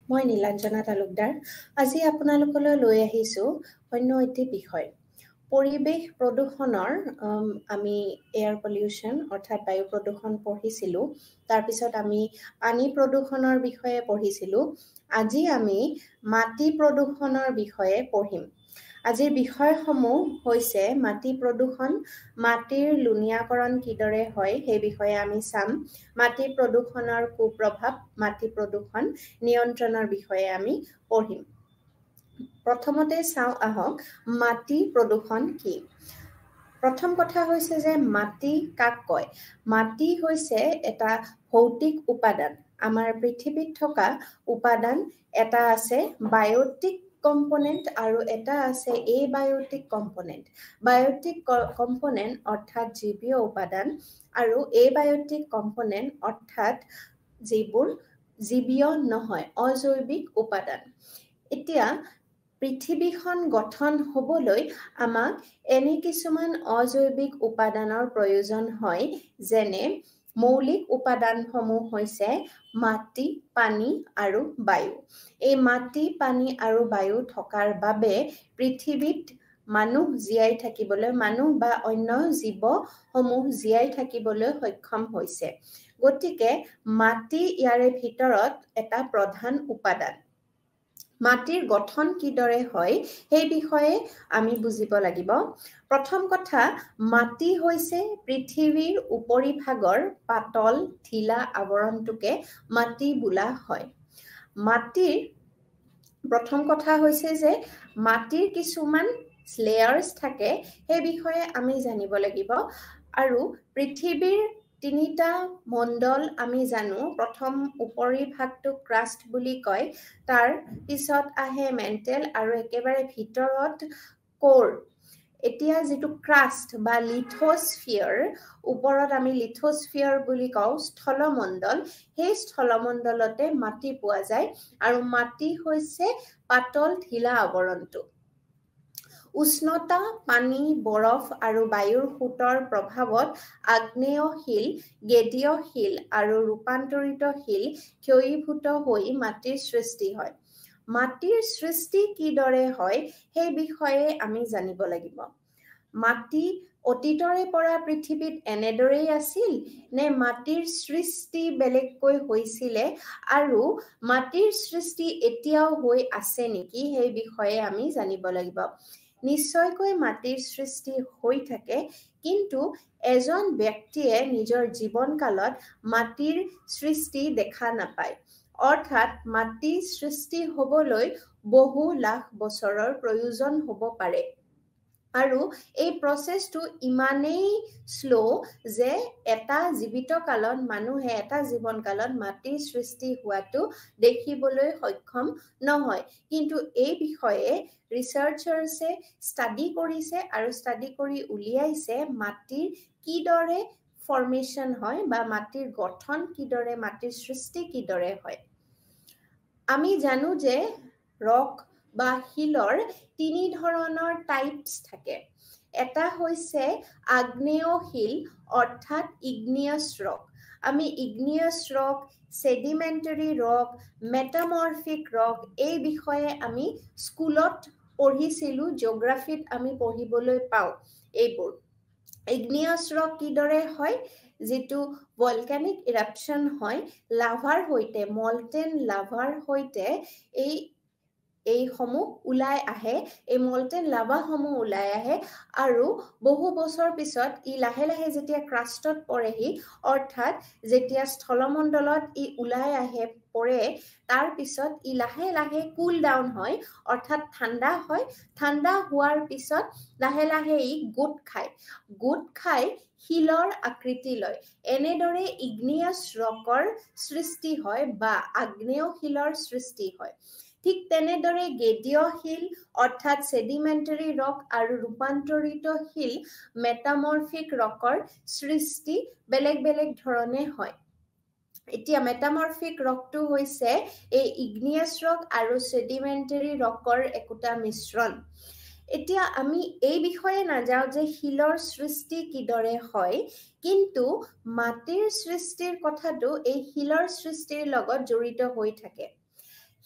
মই নীলাঞ্জনা তালুকদাৰ আজি আপোনালোকলৈ লৈ আহিছোঁ অন্য এটি বিষয় পৰিৱেশ প্ৰদূষণৰ আমি এয়াৰ পলিউশ্যন অৰ্থাৎ বায়ু প্ৰদূষণ পঢ়িছিলোঁ তাৰপিছত আমি পানী প্ৰদূষণৰ বিষয়ে পঢ়িছিলোঁ আজি আমি মাটি প্ৰদূষণৰ বিষয়ে পঢ়িম আজিৰ বিষয়সমূহ হৈছে মাটি প্ৰদূষণ মাটিৰ লুণীয়াকৰণ কিদৰে হয় সেই বিষয়ে আমি চাম মাটি প্ৰদূষণৰ কুপ্ৰভাৱ মাটি প্ৰদূষণ নিয়ন্ত্ৰণৰ বিষয়ে আমি পঢ়িম প্ৰথমতে চাওঁ আহক মাটি প্ৰদূষণ কি প্ৰথম কথা হৈছে যে মাটি কাক কয় মাটি হৈছে এটা ভৌতিক উপাদান আমাৰ পৃথিৱীত থকা উপাদান এটা আছে বায়টিক কম্পোনেন্ট আৰু এটা আছে এবায়টিক কম্পোনেন্ট বায়টিক কম্পোনেন্ট অৰ্থাৎ জীৱীয় উপাদান আৰু এবায়টিক কম্পোনেন্ট অৰ্থাৎ যিবোৰ জীৱীয় নহয় অজৈৱিক উপাদান এতিয়া পৃথিৱীখন গঠন হ'বলৈ আমাক এনে কিছুমান অজৈৱিক উপাদানৰ প্ৰয়োজন হয় যেনে মৌলিক উপাদানসমূহ হৈছে মাটি পানী আৰু বায়ু এই মাটি পানী আৰু বায়ু থকাৰ বাবে পৃথিৱীত মানুহ জীয়াই থাকিবলৈ মানুহ বা অন্য জীৱসমূহ জীয়াই থাকিবলৈ সক্ষম হৈছে গতিকে মাটি ইয়াৰে ভিতৰত এটা প্ৰধান উপাদান মাটিৰ গঠন কিদৰে হয় সেই বিষয়ে আমি বুজিব লাগিব প্ৰথম কথা মাটি হৈছে পৃথিৱীৰ উপৰিভাগৰ পাতল ঢিলা আৱৰণটোকে মাটি বোলা হয় মাটিৰ প্ৰথম কথা হৈছে যে মাটিৰ কিছুমান লেয়াৰ্স থাকে সেই বিষয়ে আমি জানিব লাগিব আৰু পৃথিৱীৰ তিনিটা মণ্ডল আমি জানো প্ৰথম উপৰিভাগটো ক্ৰাষ্ট বুলি কয় তাৰ পিছত আহে মেণ্টেল আৰু একেবাৰে ভিতৰত কোৰ এতিয়া যেটো ক্ৰাষ্ট বা লিথোস্ফিয়াৰ ওপৰত আমি লিথোস্ফিয়াৰ বুলি কওঁ স্থলমণ্ডল সেই স্থলমণ্ডলতে মাটি পোৱা যায় আৰু মাটি হৈছে পাতল ঢিলা আৱৰণটো উষ্ণতা পানী বৰফ আৰু বায়ুৰ সোঁতৰ প্ৰভাৱত আগ্নেয় শিল গেদীয় শিল আৰু ৰূপান্তৰিত শিল ক্ষয়ীভূত হৈ মাটিৰ সৃষ্টি হয় মাটিৰ সৃষ্টি কিদৰে হয় সেই বিষয়ে আমি জানিব লাগিব মাটি অতীতৰে পৰা পৃথিৱীত এনেদৰেই আছিল নে মাটিৰ সৃষ্টি বেলেগকৈ হৈছিলে আৰু মাটিৰ সৃষ্টি এতিয়াও হৈ আছে নেকি সেই বিষয়ে আমি জানিব লাগিব নিশ্চয়কৈ মাটিৰ সৃষ্টি হৈ থাকে কিন্তু এজন ব্যক্তিয়ে নিজৰ জীৱনকালত মাটিৰ সৃষ্টি দেখা নাপায় অৰ্থাৎ মাটি সৃষ্টি হ'বলৈ বহু লাখ বছৰৰ প্ৰয়োজন হ'ব পাৰে আৰু এই প্ৰসেসটো ইমানেই স্লো যে এটা জীৱিত কালত মানুহে এটা জীৱন কালত মাটিৰ সৃষ্টি হোৱাটো দেখিবলৈ সক্ষম নহয় কিন্তু এই বিষয়ে ৰিসাৰ্চাৰ্ছে ষ্টাডি কৰিছে আৰু ষ্টাডি কৰি উলিয়াইছে মাটিৰ কিদৰে ফৰ্মেশন হয় বা মাটিৰ গঠন কিদৰে মাটিৰ সৃষ্টি কিদৰে হয় আমি জানো যে ৰক বা শিলৰ তিনি ধৰণৰ টাইপস থাকে এটা হৈছে আগ্নেয় শিল অৰ্থাৎ ইগনিয়াছ ৰক আমি ইগনিয়াছ ৰক সেডিমেন্টাৰী ৰক মেটামৰফিক ৰক এই বিষয়ে আমি স্কুলত পঢ়িছিলো জিওগ্ৰাফিত আমি পঢ়িবলৈ পাওঁ এইবোৰ ইগনিয়াছ ৰক কিদৰে হয় যেটো ভলকানিক ইৰাপশন হয় লাভাৰ হৈতে মল্টেন লাভাৰ হৈতে এই সমূহ উলাই আহে এই মল্টেন লাভা সমূহ উলাই আহে আৰু বহু বছৰ পিছত ই লাহে লাহে যেতিয়া ক্ৰাষ্টত পৰেহি অৰ্থাৎ যেতিয়া স্থলমণ্ডলত ই উলাই আহে পৰে তাৰ পিছত ই লাহে লাহে কুল ডাউন হয় অৰ্থাৎ ঠাণ্ডা হয় ঠাণ্ডা হোৱাৰ পিছত লাহে লাহে ই গুট খাই শিলৰ আকৃতি লয় এনেদৰে ইগনিয়াছ ৰকৰ সৃষ্টি হয় বা আগ্নেয় শিলৰ সৃষ্টি হয় ঠিক তেনেদৰে গেদীয় শিল অৰ্থাৎ সেডিমেন্টাৰী ৰক আৰু ৰূপান্তৰিত শিল মেটামৰফিক ৰকৰ সৃষ্টি বেলেগ বেলেগ ধৰণে হয় এতিয়া মেটামৰফিক ৰকটো হৈছে এই ইগনিয়াছ ৰক আৰু সেডিমেন্টাৰী ৰকৰ একোটা মিশ্ৰণ এতিয়া আমি এই বিষয়ে নাযাওঁ যে শিলৰ সৃষ্টি কিদৰে হয় কিন্তু মাটিৰ সৃষ্টিৰ কথাটো এই শিলৰ সৃষ্টিৰ লগত জড়িত হৈ থাকে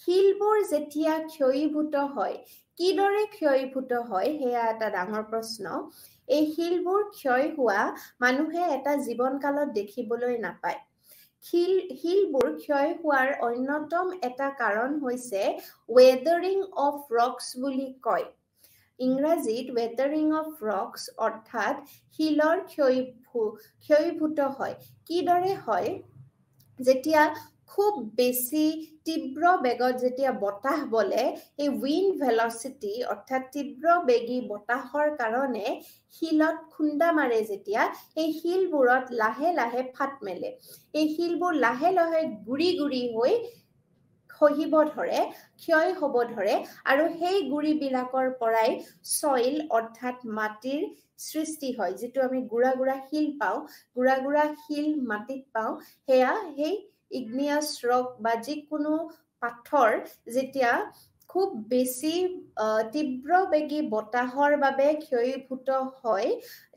শিলবোৰ যেতিয়া ক্ষয়ীভূত হয় কিদৰে ক্ষয়ীভূত হয় সেয়া এটা ডাঙৰ প্ৰশ্ন এই শিলবোৰ ক্ষয় হোৱা মানুহে এটা জীৱনকালত দেখিবলৈ নাপায় শিলবোৰ ক্ষয় হোৱাৰ অন্যতম এটা কাৰণ হৈছে weathering of rocks বুলি কয় ইংৰাজীত weathering of rocks অৰ্থাৎ শিলৰ ক্ষয়ীভূত হয় কিদৰে হয় যেতিয়া খুব বেছি তীব্ৰ বেগত যেতিয়া বতাহ বলে এই উইণ্ড ভেলচিটি অৰ্থাৎ তীব্ৰ বেগী বতাহৰ কাৰণে শিলত খুন্দা মাৰে যেতিয়া এই শিলবোৰত লাহে লাহে ফাট মেলে এই শিলবোৰ লাহে লাহে গুৰি গুৰি হৈ খহিব ধৰে ক্ষয় হ'ব ধৰে আৰু সেই গুৰিবিলাকৰ পৰাই সইল অৰ্থাৎ মাটিৰ সৃষ্টি হয় যেটো আমি গুড়া গুড়া শিল পাওঁ গুড়া গুড়া শিল মাটিত পাওঁ হেয়া সেই igneous rock বা যিকোনো পাথৰ যেতিয়া খুব বেছি তীব্ৰ বেগী বতাহৰ বাবে ক্ষয়ীভূত হয়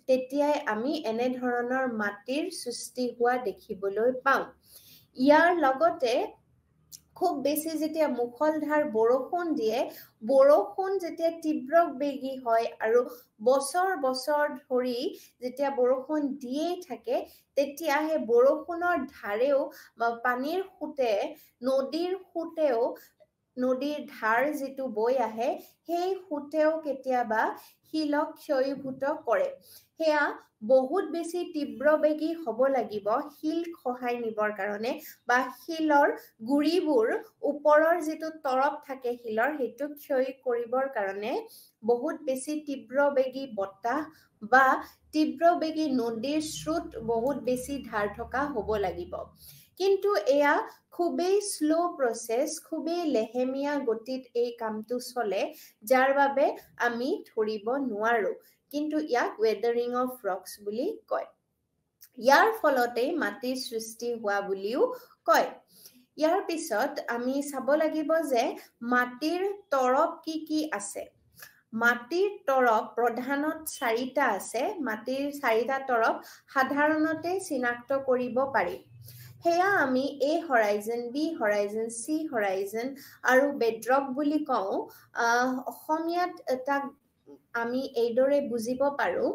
তেতিয়াই আমি এনে ধৰণৰ মাটিৰ সৃষ্টি হোৱা দেখিবলৈ পাওঁ ইয়াৰ লগতে খুব বেছি যেতিয়া মুখলধাৰ বৰষুণ দিয়ে বৰষুণ যেতিয়া তীব্ৰ বেগী হয় আৰু বছৰ বছৰ ধৰি যেতিয়া বৰষুণ দিয়েই থাকে তেতিয়া হে বৰষুণৰ ধাৰেও বা পানীৰ খুঁটে নদীৰ খুঁটেও নদীৰ ধাৰ যেটো বৈ আহে সেই খুঁটেও কেতিয়াবা শিলক ক্ষয়ীভূত কৰে হেয়া বহুত বেছি তীব্ৰবেগী হ'ব লাগিব শিল খহাই নিবৰ কাৰণে বা শিলৰ গুৰিবোৰ ওপৰৰ যেটো তৰপ থাকে শিলৰ হেতু ক্ষয় কৰিবৰ কাৰণে বহুত বেছি তীব্ৰবেগী বতাহ বা তীব্ৰবেগী নদীৰ স্ৰোত বহুত বেছি ধাৰ থকা হ'ব লাগিব কিন্তু এয়া খুবেই স্লো প্ৰসেস খুবেই লেহেমিয়া গতিত এই কামটো চলে যাৰ বাবে আমি ধৰিব নোৱাৰো কিন্তু ইয়াক weathering of rocks বুলি কয় ইয়াৰ ফলতে মাটিৰ সৃষ্টি হোৱা বুলিও কয় ইয়াৰ পিছত আমি চাব লাগিব যে মাটিৰ তৰপ কি আছে মাটিৰ তৰপ প্ৰধানত 4টা আছে মাটিৰ 4টা তৰপ সাধাৰণতে চিনাক্ত কৰিব পাৰি হেয়া আমি A horizon B horizon C horizon আৰু bedrock বুলি কওঁ অসমীয়াত তাক আমি এইদৰে বুজিব পাৰো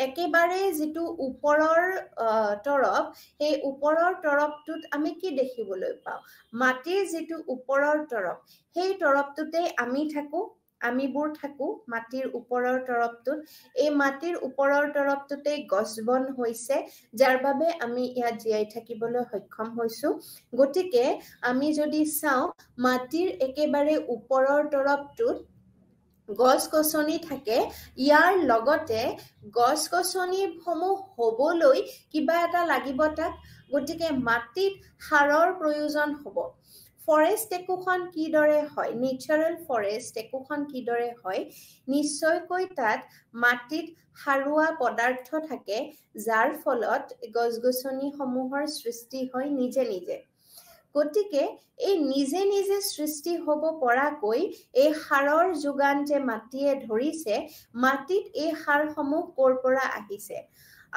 একেবাৰে যেটো ওপৰৰ তৰপ এই ওপৰৰ তৰপটোত আমি কি দেখিবলৈ পাওঁ মাটিৰ যেটো ওপৰৰ তৰপ সেই তৰপটোতে আমি থাকো আমিবোৰ থাকো মাটিৰ ওপৰৰ তৰপটোত এই মাটিৰ ওপৰৰ তৰপটোতে গছবন হৈছে যাৰ বাবে আমি ইয়াত জীয়াই থাকিবলৈ সক্ষম হৈছো গতিকে আমি যদি চাওঁ মাটিৰ একেবাৰে ওপৰৰ তৰপটোত গছ-গছনি থাকে ইয়াৰ লগতে গছ-গছনিসমূহ হ'বলৈ কিবা এটা লাগিব তাক গতিকে মাটিত সাৰৰ প্ৰয়োজন হ'ব ফৰেষ্ট একোখন কিদৰে হয় নেচাৰেল ফৰেষ্ট একোখন কিদৰে হয় নিশ্চয়কৈ তাত মাটিত সাৰুৱা পদাৰ্থ থাকে যাৰ ফলত গছ-গছনিসমূহৰ সৃষ্টি হয় নিজে নিজে গতিকে এই নিজে নিজে সৃষ্টি হ'ব পৰাকৈ এই সাৰৰ যোগান যে মাটিয়ে ধৰিছে মাটিত এই সাৰসমূহ ক'ৰ পৰা আহিছে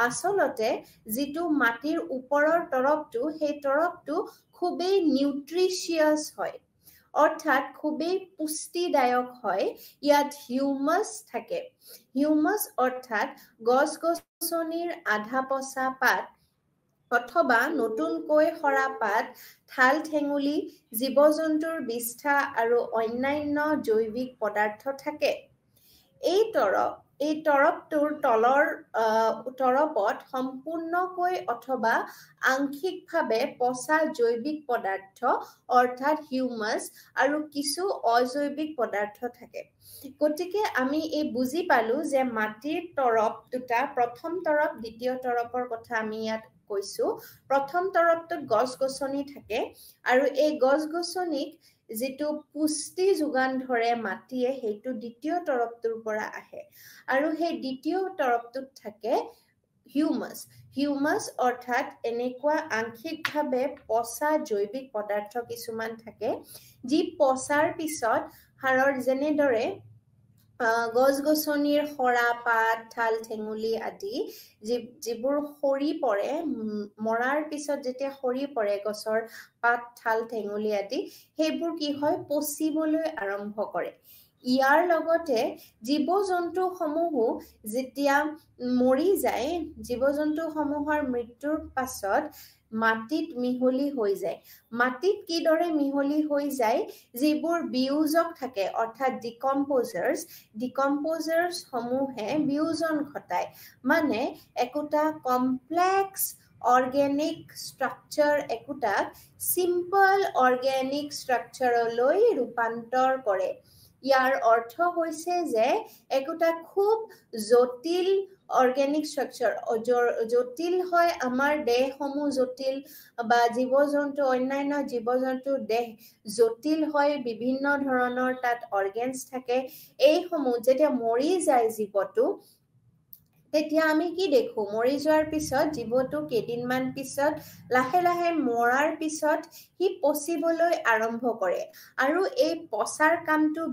আসলতে যেটো মাটিৰ ওপৰৰ তৰপটো সেই তৰপটো খুবেই নিউট্ৰিচিয়াছ হয় অৰ্থাৎ খুবেই পুষ্টিদায়ক হয় ইয়াত হিউমাস থাকে হিউমাস অৰ্থাৎ গছ-গছনিৰ আধা পচা পাত অথবা নতুনকৈ সৰা পাত ঠাল ঠেঙুলি জীৱ-জন্তুৰ বিষ্ঠা আৰু অন্যান্য জৈৱিক পদাৰ্থ থাকে এই তৰপটোৰ তলৰ তৰপত সম্পূৰ্ণকৈ অথবা আংশিকভাৱে পচা জৈৱিক পদাৰ্থ অৰ্থাৎ হিউমাস আৰু কিছু অজৈৱিক পদাৰ্থ থাকে গতিকে আমি এই বুজি পালো যে মাটিৰ তৰপ দুটা প্ৰথম তৰপ দ্বিতীয় তৰপৰ কথা আমি ইয়াত কৈছো প্ৰথম তৰপটোত গছ-গছনি থাকে আৰু এই গছ-গছনিক যেটো পুষ্টি যোগান ধৰে মাটিয়ে হেতু দ্বিতীয় তৰপটোৰ পৰা আহে আৰু সেই দ্বিতীয় তৰপটোত থাকে হিউমাস অৰ্থাৎ এনেকুৱা আংশিকভাৱে পচা জৈৱিক পদাৰ্থ কিছুমান থাকে যি পচাৰ পিছত সাৰৰ যেনেদৰে গছ গছনিৰ সৰা পাত ঠাল ঠেঙুলি আদি যিবোৰ সৰি পৰে মৰাৰ পিছত যেতিয়া সৰি পৰে গছৰ পাত ঠাল ঠেঙুলি আদি সেইবোৰ কি হয় পচিবলৈ আৰম্ভ কৰে ইয়াৰ লগতে জীৱ-জন্তু সমূহো যেতিয়া মৰি যায় জীৱ-জন্তু সমূহৰ মৃত্যুৰ পাছত মাটিত মিহলি হৈ যায় মাটিত কিদৰে মিহলি হৈ যায় যিবোৰ বিয়োজক থাকে অৰ্থাৎ ডিকম্পোজাৰ্স সমূহে বিয়োজন ঘটায় মানে একোটা কমপ্লেক্স অৰ্গেনিক স্ট্ৰাকচাৰ একোটা সিম্পল অৰ্গেনিক স্ট্ৰাকচাৰলৈ ৰূপান্তৰ কৰে ইয়াৰ অৰ্থ হৈছে যে একোটা খুব জটিল অৰ্গেনিক স্ট্ৰাকচাৰ জটিল হয় আমাৰ দেহসমূহ জটিল বা জীৱ-জন্তু অন্যান্য জীৱ-জন্তুৰ দেহ জটিল হয় বিভিন্ন ধৰণৰ তাত অৰ্গেনছ থাকে এইসমূহ যেতিয়া মৰি যায় জীৱটো তেতিয়া আমি কি দেখো মৰি যোৱাৰ পিছত জীৱটো কেইদিনমান পিছত লাহে লাহে মৰাৰ পিছত হি পচিবলৈ আৰম্ভ কৰে আৰু এই পচাৰ কামটো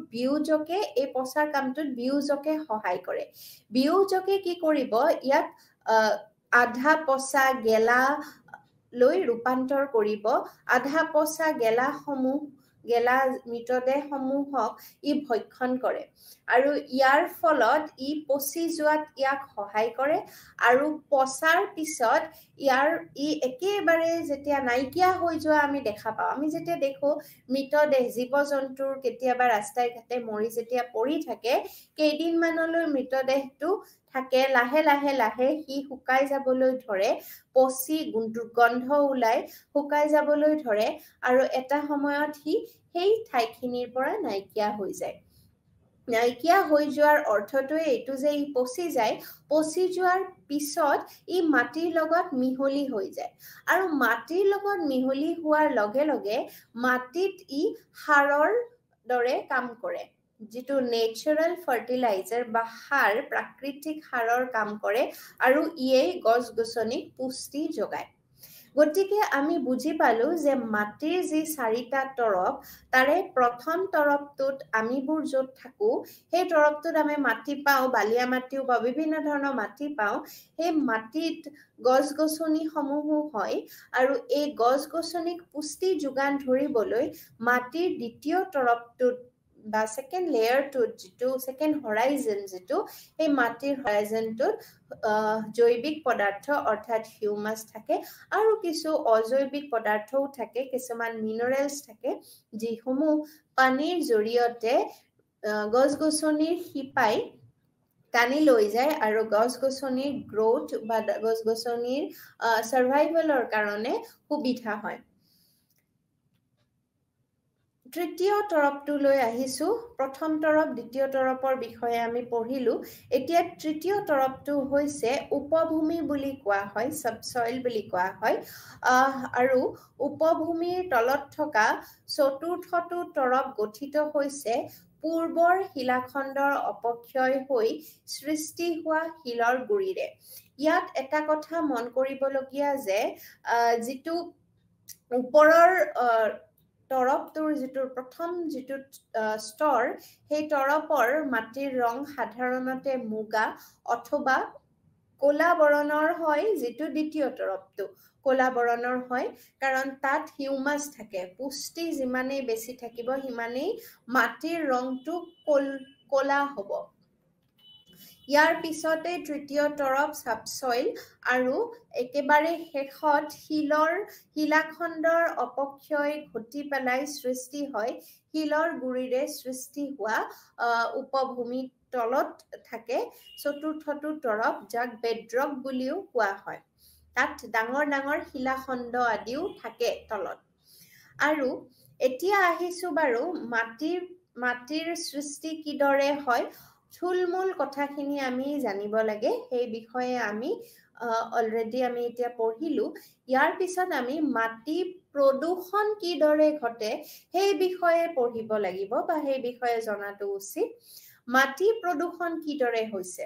বিয়োজকে সহায় কৰে বিয়োজকে কি কৰিব ইয়াক আধা পচা গেলা লৈ ৰূপান্তৰ কৰিব আধা পচা গেলা মৃতদেহসমূহক ই ভক্ষণ কৰে আৰু ইয়াৰ ফলত ই পচি যোৱাত ইয়াক সহায় কৰে আৰু পচাৰ পিছত ই একেবাৰে যেতিয়া নাইকিয়া হৈ যোৱা আমি দেখা পাওঁ আমি যেতিয়া দেখো মৃতদেহ জীৱ-জন্তুৰ কেতিয়াবা ৰাস্তাই ঘাটে মৰি যেতিয়া পৰি থাকে কেইদিনমানলৈ মৃতদেহটো থাকে লাহে লাহে সি শুকাই যাবলৈ ধৰে পচি গন্ধ ওলাই শুকাই যাবলৈ ধৰে আৰু এটা সময়ত সি সেই ঠাইখিনিৰ পৰা নাইকিয়া হৈ যায় নাইকিয়া হৈ যোৱাৰ অৰ্থটোৱে এইটো যে ই পচি যায় পচি যোৱাৰ পিছত ই মাটিৰ লগত মিহলি হৈ যায় আৰু মাটিৰ লগত মিহলি হোৱাৰ লগে লগে মাটিত ই সাৰৰ দৰে কাম কৰে যিটো নেচাৰেল ফাৰ্টিলাইজাৰ বা সাৰ প্ৰাকৃতিক সাৰৰ কাম কৰে আৰু ইয়ে গছ-গছনিক পুষ্টি যোগায় গতিকে আমি বুজি পালো যে মাটিৰ যি চাৰিটা তৰপ তাৰে প্ৰথম তৰপটোত আমিবোৰ য'ত থাকো সেই তৰপটোত আমি মাটি পাওঁ বালিয়া মাটিও বা বিভিন্ন ধৰণৰ মাটি পাওঁ সেই মাটিত গছ-গছনি সমূহো হয় আৰু এই গছ-গছনিক পুষ্টি যোগান ধৰিবলৈ মাটিৰ দ্বিতীয় তৰপটোত বা সেকেন্ড লেয়াৰটোত যিটো সেকেন্ড হৰাইজন যিটো এই মাটিৰ হৰাইজনটোত জৈৱিক পদাৰ্থ অৰ্থাৎ হিউমাছ থাকে আৰু কিছু অজৈৱিক পদাৰ্থও থাকে কিছুমান মিনাৰেলছ থাকে যিসমূহ পানীৰ জৰিয়তে গছ-গছনিৰ শিপাই টানি লৈ যায় আৰু গছ-গছনিৰ গ্ৰোথ বা গছ-গছনিৰ সাৰ্ভাইভেলৰ কাৰণে সুবিধা হয় তৃতীয় তৰপটোলৈ আহিছো প্ৰথম তৰপ দ্বিতীয় তৰপৰ বিষয়ে আমি পঢ়িলো এতিয়া তৃতীয় তৰপটো হৈছে উপভূমি বুলি কোৱা হয় সাবসয়েল বুলি কোৱা হয় আৰু উপভূমিৰ তলত থকা চতুৰ্থটো তৰপ গঠিত হৈছে পূৰ্বৰ শিলাখণ্ডৰ অপক্ষয় হৈ সৃষ্টি হোৱা শিলৰ গুৰিৰে ইয়াত এটা কথা মন কৰিবলগীয়া যে যিটো ওপৰৰ তৰপটোৰ যিটো প্ৰথম যিটো স্তৰ সেই তৰপৰ মাটিৰ ৰং সাধাৰণতে মুগা অথবা ক'লা বৰণৰ হয় যিটো দ্বিতীয় তৰপটো ক'লা বৰণৰ হয় কাৰণ তাত হিউমাছ থাকে পুষ্টি যিমানেই বেছি থাকিব সিমানেই মাটিৰ ৰংটো ক'লা হ'ব ইয়াৰ পিছতে তৃতীয় তৰপ সাবসয়েল আৰু একেবাৰে শেষত শিলাখণ্ডৰ অপক্ষয় ঘটি পেলাই সৃষ্টি হয় শিলৰ গুৰিৰে সৃষ্টি হোৱা উপভূমি তলত থাকে চতুৰ্থটো তৰপ যাক বেডৰক বুলিও কোৱা হয় তাত ডাঙৰ ডাঙৰ শিলাখণ্ড আদিও থাকে তলত আৰু এতিয়া আহিছো বাৰু মাটিৰ সৃষ্টি কিদৰে হয় থুলমূল কথাখিনি আমি জানিব লাগে সেই বিষয়ে আমি অলৰেডি আমি এতিয়া পঢ়িলো ইয়াৰ পিছত আমি মাটি প্ৰদূষণ কিদৰে ঘটে সেই বিষয়ে পঢ়িব লাগিব বা সেই বিষয়ে জনাটো উচিত মাটি প্ৰদূষণ কিদৰে হৈছে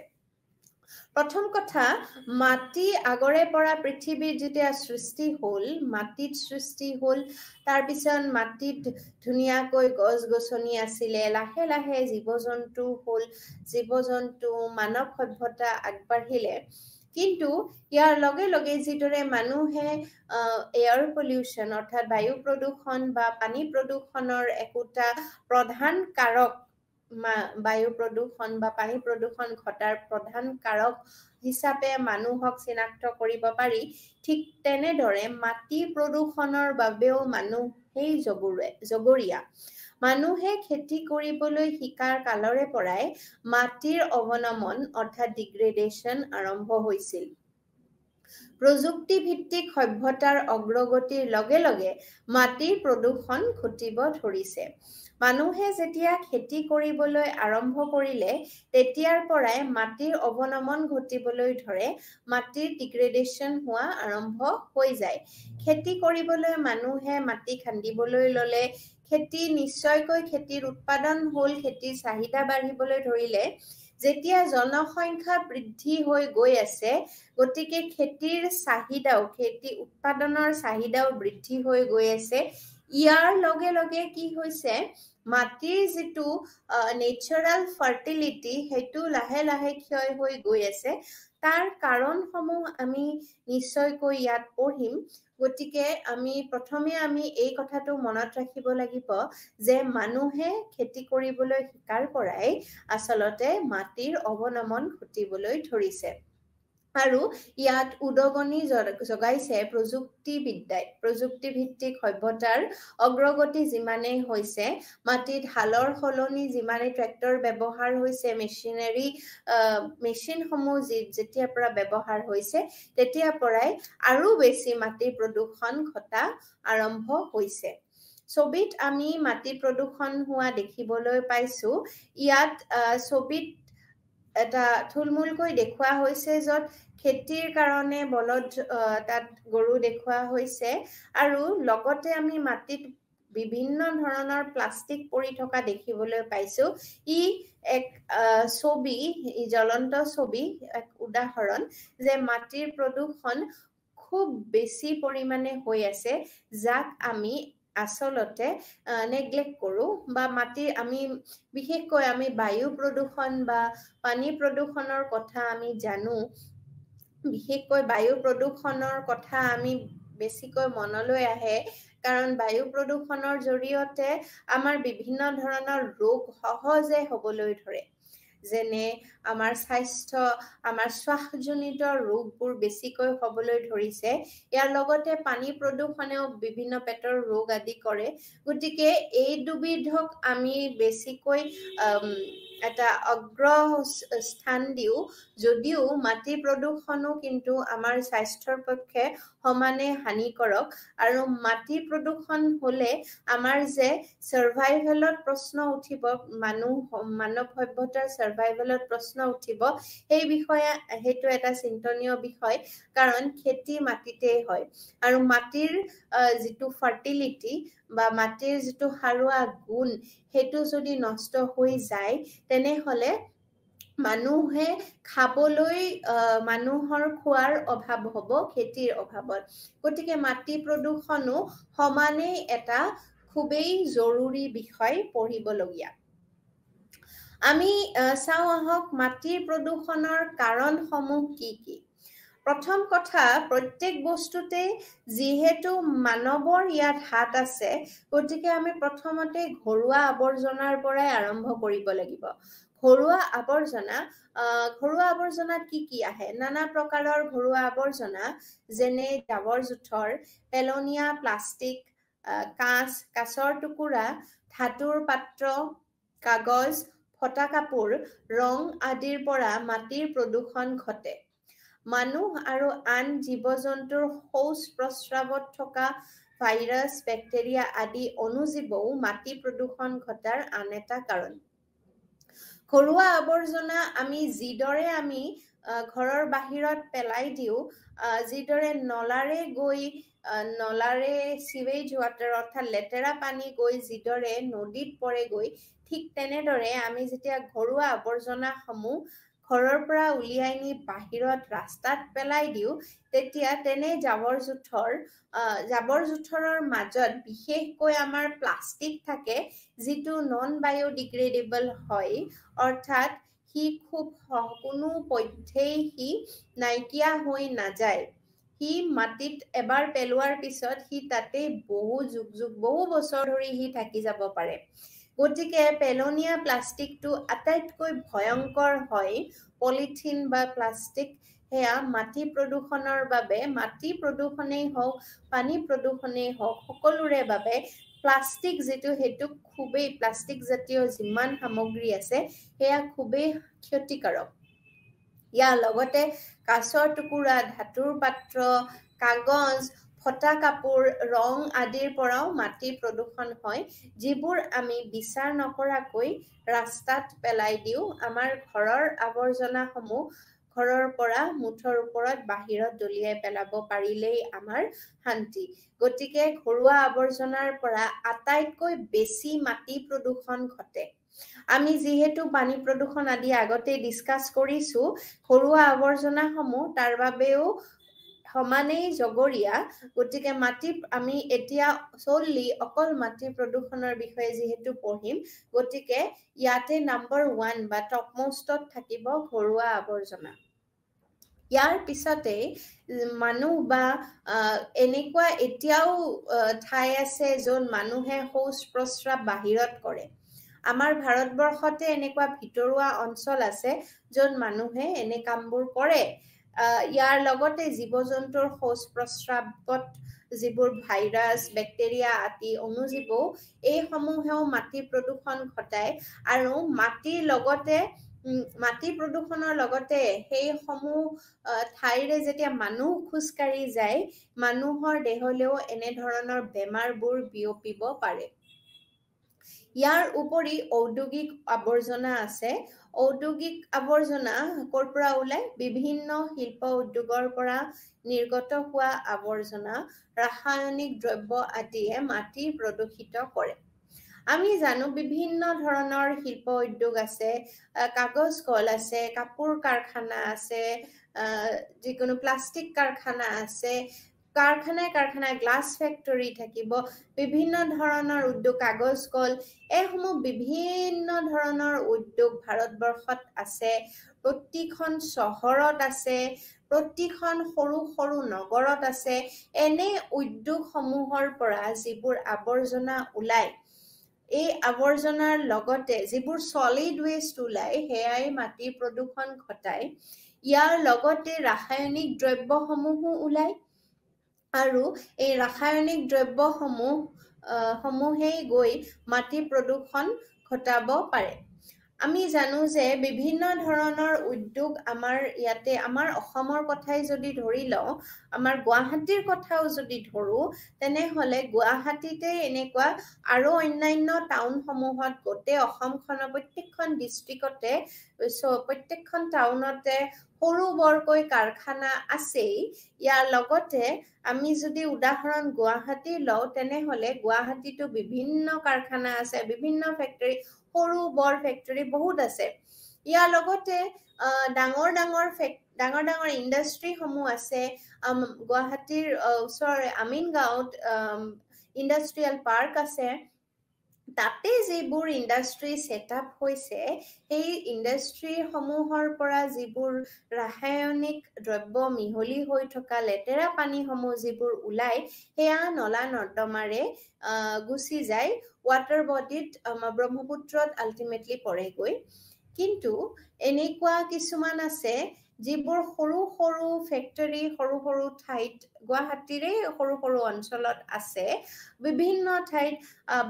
প্ৰথম কথা মাটি আগৰে পৰা পৃথিৱীৰ যেতিয়া সৃষ্টি হ'ল মাটিত সৃষ্টি হ'ল তাৰ পিছত মাটিত ধুনীয়াকৈ গছ-গছনি আছিলে লাহে লাহে জীৱ-জন্তু হ'ল জীৱ-জন্তু মানৱ সভ্যতা আগবাঢ়িলে কিন্তু ইয়াৰ লগে লগে যিদৰে মানুহে এয়াৰ পলিউশ্যন অৰ্থাৎ বায়ু প্ৰদূষণ বা পানী প্ৰদূষণৰ একোটা প্ৰধান কাৰক বায়ু প্ৰদূষণ বা পানী প্ৰদূষণ ঘটাৰ প্ৰধান কাৰক হিচাপে মানুহক চিনাক্ত কৰিব পাৰি ঠিক তেনেদৰে মাটি প্ৰদূষণৰ বাবেও মানুহেই জগৰীয়া মানুহে খেতি কৰিবলৈ শিকাৰ কালৰে পৰাই মাটিৰ অৱনমন অৰ্থাৎ ডিগ্ৰেডেশ্যন আৰম্ভ হৈছিল প্ৰযুক্তি ভিত্তিক সভ্যতাৰ অগ্ৰগতিৰ লগে লগে মাটিৰ প্ৰদূষণ ঘটিব ধৰিছে মানুহে যেতিয়া খেতি কৰিবলৈ আৰম্ভ কৰিলে তেতিয়াৰ পৰাই মাটিৰ অৱনমন ঘটিবলৈ ধৰে মাটিৰ ডিগ্ৰেডেশ্যন হোৱা আৰম্ভ হৈ যায় খেতি কৰিবলৈ মানুহে মাটি খান্দিবলৈ ললে খেতি নিশ্চয়কৈ খেতিৰ উৎপাদন হ'ল খেতিৰ চাহিদা বাঢ়িবলৈ ধৰিলে যেতিয়া জনসংখ্যা বৃদ্ধি হৈ গৈ আছে গতিকে খেতিৰ চাহিদাও খেতি উৎপাদনৰ চাহিদাও বৃদ্ধি হৈ গৈ আছে ইয়াৰ লগে লগে কি হৈছে মাটিৰ যেটো নেচাৰাল ফাৰ্টিলিটি হেতু লাহে লাহে ক্ষয় হৈ গৈ আছে তাৰ কাৰণসমূহ আমি নিশ্চয়কৈ ইয়াত পঢ়িম গতিকে প্ৰথমে আমি এই কথাটো মনত ৰাখিব লাগিব যে মানুহে খেতি কৰিবলৈ শিকাৰ পৰাই আচলতে মাটিৰ অৱনমন ঘটিবলৈ ধৰিছে আৰু ইয়াত উদগনি জগাইছে প্ৰযুক্তি ভিত্তিক সভ্যতাৰ অগ্ৰগতি যিমানেই হৈছে মাটিত হালৰ সলনি যিমানেই ট্ৰেক্টৰ ব্যৱহাৰ হৈছে মেচিনসমূহ যেতিয়াৰ পৰা ব্যৱহাৰ হৈছে তেতিয়াৰ পৰাই আৰু বেছি মাটিৰ প্ৰদূষণ ঘটা আৰম্ভ হৈছে ছবিত আমি মাটি প্ৰদূষণ হোৱা দেখিবলৈ পাইছো ইয়াত ছবিত এটা থুলমূলকৈ দেখুৱা হৈছে যত খেতিৰ কাৰণে বলদ তাত গৰু দেখুৱা হৈছে আৰু লগতে আমি মাটিত বিভিন্ন ধৰণৰ প্লাষ্টিক পৰি থকা দেখিবলৈ পাইছো ই এক ছবি জ্বলন্ত ছবি এক উদাহৰণ যে মাটিৰ প্ৰদূষণ খুব বেছি পৰিমাণে হৈ আছে যাক আমি আচলতে নেগলেক্ট কৰো বা মাটিৰ আমি বিশেষকৈ আমি বায়ু প্ৰদূষণ বা পানী প্ৰদূষণৰ কথা আমি জানো বিশেষকৈ বায়ু প্ৰদূষণৰ কথা আমি বেছিকৈ মনলৈ আহে কাৰণ বায়ু প্ৰদূষণৰ জৰিয়তে আমাৰ বিভিন্ন ধৰণৰ ৰোগ সহজে হ'বলৈ ধৰে যেনে আমাৰ স্বাস্থ্য আমাৰ শ্বাসজনিত ৰোগবোৰ বেছিকৈ হ'বলৈ ধৰিছে ইয়াৰ লগতে পানী প্ৰদূষণেও বিভিন্ন পেটৰ ৰোগ আদি কৰে গতিকে এই দুবিধক আমি বেছিকৈ এটা স্থান দিও যদিও মাটি প্ৰদূষণো কিন্তু আমাৰ স্বাস্থ্যৰ পক্ষে সমানে হানিকাৰক আৰু মাটি প্ৰদূষণ হলে আমাৰ যে সাৰ্ভাইভেলত প্ৰশ্ন উঠিব মানৱ সভ্যতাৰ সাৰ্ভাইভেলত প্ৰশ্ন উঠিব এই বিষয়ে হেতু এটা চিন্তনীয় বিষয় কাৰণ খেতি মাটিতে হয় আৰু মাটিৰ যেটো ফাৰ্টিলিটি বা মাটিৰ যেটো সাৰুৱা গুণ হেতু যদি নষ্ট হৈ যায় তেনেহলে মানুহে খাবলৈ মানুহৰ খোৱাৰ অভাৱ হ'ব খেতিৰ অভাৱত গতিকে মাটি প্ৰদূষণো সমানেই এটা খুবেই জৰুৰী বিষয় পঢ়িবলগীয়া আমি চাও আহক মাটিৰ প্ৰদূষণৰ কাৰণসমূহ কি প্ৰথম কথা প্ৰত্যেক বস্তুতে যিহেতু মানৱৰ ইয়াত হাত আছে গতিকে আমি প্ৰথমতে ঘৰুৱা আৱৰ্জনাৰ পৰাই আৰম্ভ কৰিব লাগিব ঘৰুৱা আৱৰ্জনাত কি আহে নানা প্ৰকাৰৰ ঘৰুৱা আৱৰ্জনা যেনে জাবৰ-জোথৰ পেলনীয়া প্লাষ্টিক কাঁচৰ টুকুৰা ধাতুৰ পাত্ৰ কাগজ ফটা কাপোৰ ৰং আদিৰ পৰা মাটিৰ প্ৰদূষণ ঘটে মানুহ আৰু আন জীৱ-জন্তুৰ শৌচ প্ৰস্ৰাৱত থকা ভাইৰাছ বেক্টেৰিয়া আদি অনুজীৱও মাটি প্ৰদূষণ ঘটাৰ আন এটা কাৰণ ঘৰুৱা আৱৰ্জনা আমি যিদৰে ঘৰৰ বাহিৰত পেলাই দিও যিদৰে নলাৰে সিৱেজ ওৱাটাৰ অৰ্থাৎ লেতেৰা পানী গৈ যিদৰে নদীত পৰে গৈ ঠিক তেনেদৰে আমি যেতিয়া ঘৰুৱা আৱৰ্জনাসমূহ ঘৰৰ পৰা উলিয়াই নি বাহিৰত ৰাস্তাত পেলাই দিওঁ তেতিয়া তেনে জাবৰ জোথৰৰ মাজত বিশেষকৈ আমাৰ প্লাষ্টিক থাকে যিটো নন বায়োডিগ্ৰেডেবল হয় অৰ্থাৎ সি খুব কোনো পধ্যেই সি নাইকিয়া হৈ নাযায় সি মাটিত এবাৰ পেলোৱাৰ পিছত সি তাতে বহু বছৰ ধৰি সি থাকি যাব পাৰে গতিকে পেলনীয়া প্লাষ্টিকটো আটাইতকৈ ভয়ংকৰ হয় পলিথিন বা প্লাষ্টিক সেয়া মাটি প্ৰদূষণৰ বাবে মাটি প্ৰদূষণেই হওক পানী প্ৰদূষণেই হওক সকলোৰে বাবে প্লাষ্টিক যেটো হেতু খুবেই প্লাষ্টিক জাতীয় যিমান সামগ্ৰী আছে সেয়া খুবেই ক্ষতিকাৰক ইয়াৰ লগতে কাঁচৰ টুকুৰা ধাতুৰ পাত্ৰ কাগজ ফটা কাপোৰ ৰং আদিৰ পৰাও মাটি প্ৰদূষণ হয় যিবোৰ আমি বিচাৰ নকৰাকৈ ৰাস্তাত পেলাই দিওঁ আমাৰ ঘৰৰ আৱৰ্জনাসমূহ ঘৰৰ পৰা মুঠৰ ওপৰত বাহিৰত দলিয়াই পেলাব পাৰিলেই আমাৰ শান্তি গতিকে ঘৰুৱা আৱৰ্জনাৰ পৰা আটাইতকৈ বেছি মাটি প্ৰদূষণ ঘটে আমি যিহেতু পানী প্ৰদূষণ আদি আগতে ডিসকাস কৰিছো ঘৰুৱা আৱৰ্জনাসমূহ তাৰ বাবেও সমানেই জগৰীয়া গতিকে মাটি আমি এতিয়া solely অকল মাটি প্ৰদূষণৰ বিষয়ে যেহেতু পঢ়িম গতিকে ইয়াতে নাম্বাৰ 1 বা টপ মোষ্টত থাকিব ঘৰুৱা আৱৰ্জনা ইয়াৰ পিছতে মানুহ বা এনেকুৱা এতিয়াও ঠাই আছে য'ত মানুহে শৌচ প্ৰস্ৰাৱ বাহিৰত কৰে আমাৰ ভাৰতবৰ্ষতে এনেকুৱা ভিতৰুৱা অঞ্চল আছে য'ত মানুহে এনে কামবোৰ কৰে ইয়াৰ লগতে জীৱ-জন্তুৰ শৌচ প্ৰস্ৰাৱত যিবোৰ ভাইৰাছ বেক্টেৰিয়া আদি অনুজীৱ এই সমূহেও মাটি প্ৰদূষণ ঘটায় আৰু মাটিৰ লগতে মাটি প্ৰদূষণৰ লগতে সেই সমূহ ঠাইৰে যেতিয়া মানুহ খুজকাৰি যায় মানুহৰ দেহলেও এনে ধৰণৰ বেমাৰবোৰ বিয়পিব পাৰে ইয়াৰ উপৰি ঔদ্যোগিক আৱৰ্জনা আছে ঔদ্যোগিক আৱৰ্জনা কৰ পৰা ওলাই বিভিন্ন শিল্প উদ্যোগৰ পৰা নিৰ্গত হোৱা আৱৰ্জনা ৰাসায়নিক দ্ৰব্য আদিয়ে মাটি প্ৰদূষিত কৰে আমি জানো বিভিন্ন ধৰণৰ শিল্প উদ্যোগ আছে কাগজ কল আছে কাপোৰ কাৰখানা আছে যিকোনো প্লাষ্টিক কাৰখানা আছে কাৰখানা গ্লাস ফ্যাক্টৰি থাকিব বিভিন্ন ধৰণৰ উদ্যোগ কাগজ কল এসমূহ বিভিন্ন ধৰণৰ উদ্যোগ ভাৰতবৰ্ষত আছে প্ৰতিখন চহৰত আছে প্ৰতিখন সৰু নগৰত আছে এনে উদ্যোগ সমূহৰ পৰা যিবোৰ আৱৰ্জনা ওলাই এই আৱৰ্জনাৰ লগতে যিবোৰ সলিড ওয়েস্ট ওলাই হেয়াই মাটি প্ৰদূষণ ঘটায় ইয়াৰ লগতে ৰাসায়নিক দ্ৰব্যসমূহো ওলাই আৰু এই ৰাসায়নিক দ্ৰব্যসমূহেই গৈ মাটি প্ৰদূষণ ঘটাব পাৰে আমি জানো যে বিভিন্ন ধৰণৰ উদ্যোগ আমাৰ ইয়াতে আমাৰ অসমৰ কথাই যদি ধৰি লওঁ আমাৰ গুৱাহাটীৰ কথাও যদি ধৰো তেনেহলে গুৱাহাটীতে এনেকুৱা আৰু অন্যান্য টাউনসমূহত গোটেই অসমখনৰ প্ৰত্যেকখন ডিস্ট্ৰিক্টতে প্ৰত্যেকখন টাউনতে সৰু বৰকৈ কাৰখানা আছে ইয়াৰ লগতে আমি যদি উদাহৰণ গুৱাহাটী লওঁ তেনেহলে গুৱাহাটীতো বিভিন্ন কাৰখানা আছে বিভিন্ন ফ্যাক্টৰি সৰু বৰ ফ্যাক্টৰি বহুত আছে ইয়াৰ লগতে ডাঙৰ ইন্ডাষ্ট্ৰি সমূহ আছে গুৱাহাটীৰ ওচৰৰ আমিনগাঁৱত ইন্ডাষ্ট্ৰিয়েল পাৰ্ক আছে তাতে যিবোৰ ইন্ডাষ্ট্ৰি সেটআপ হৈছে এই ইন্ডাষ্ট্ৰি সমূহৰ পৰা যিবোৰ ৰাসায়নিক দ্ৰব্য মিহলি হৈ থকা লেতেৰা পানী সমূহ যিবোৰ ওলাই হেয়া নলা নৰ্দমাৰে গুচি যায় ওয়াটাৰ বডিত ব্ৰহ্মপুত্ৰত আলটিমেটলি পৰেগৈ কিন্তু এনেকুৱা কিছুমান আছে যিবোৰ সৰু ফ্যাক্টৰি সৰু ঠাইত গুৱাহাটীৰে সৰু অঞ্চলত আছে বিভিন্ন ঠাইত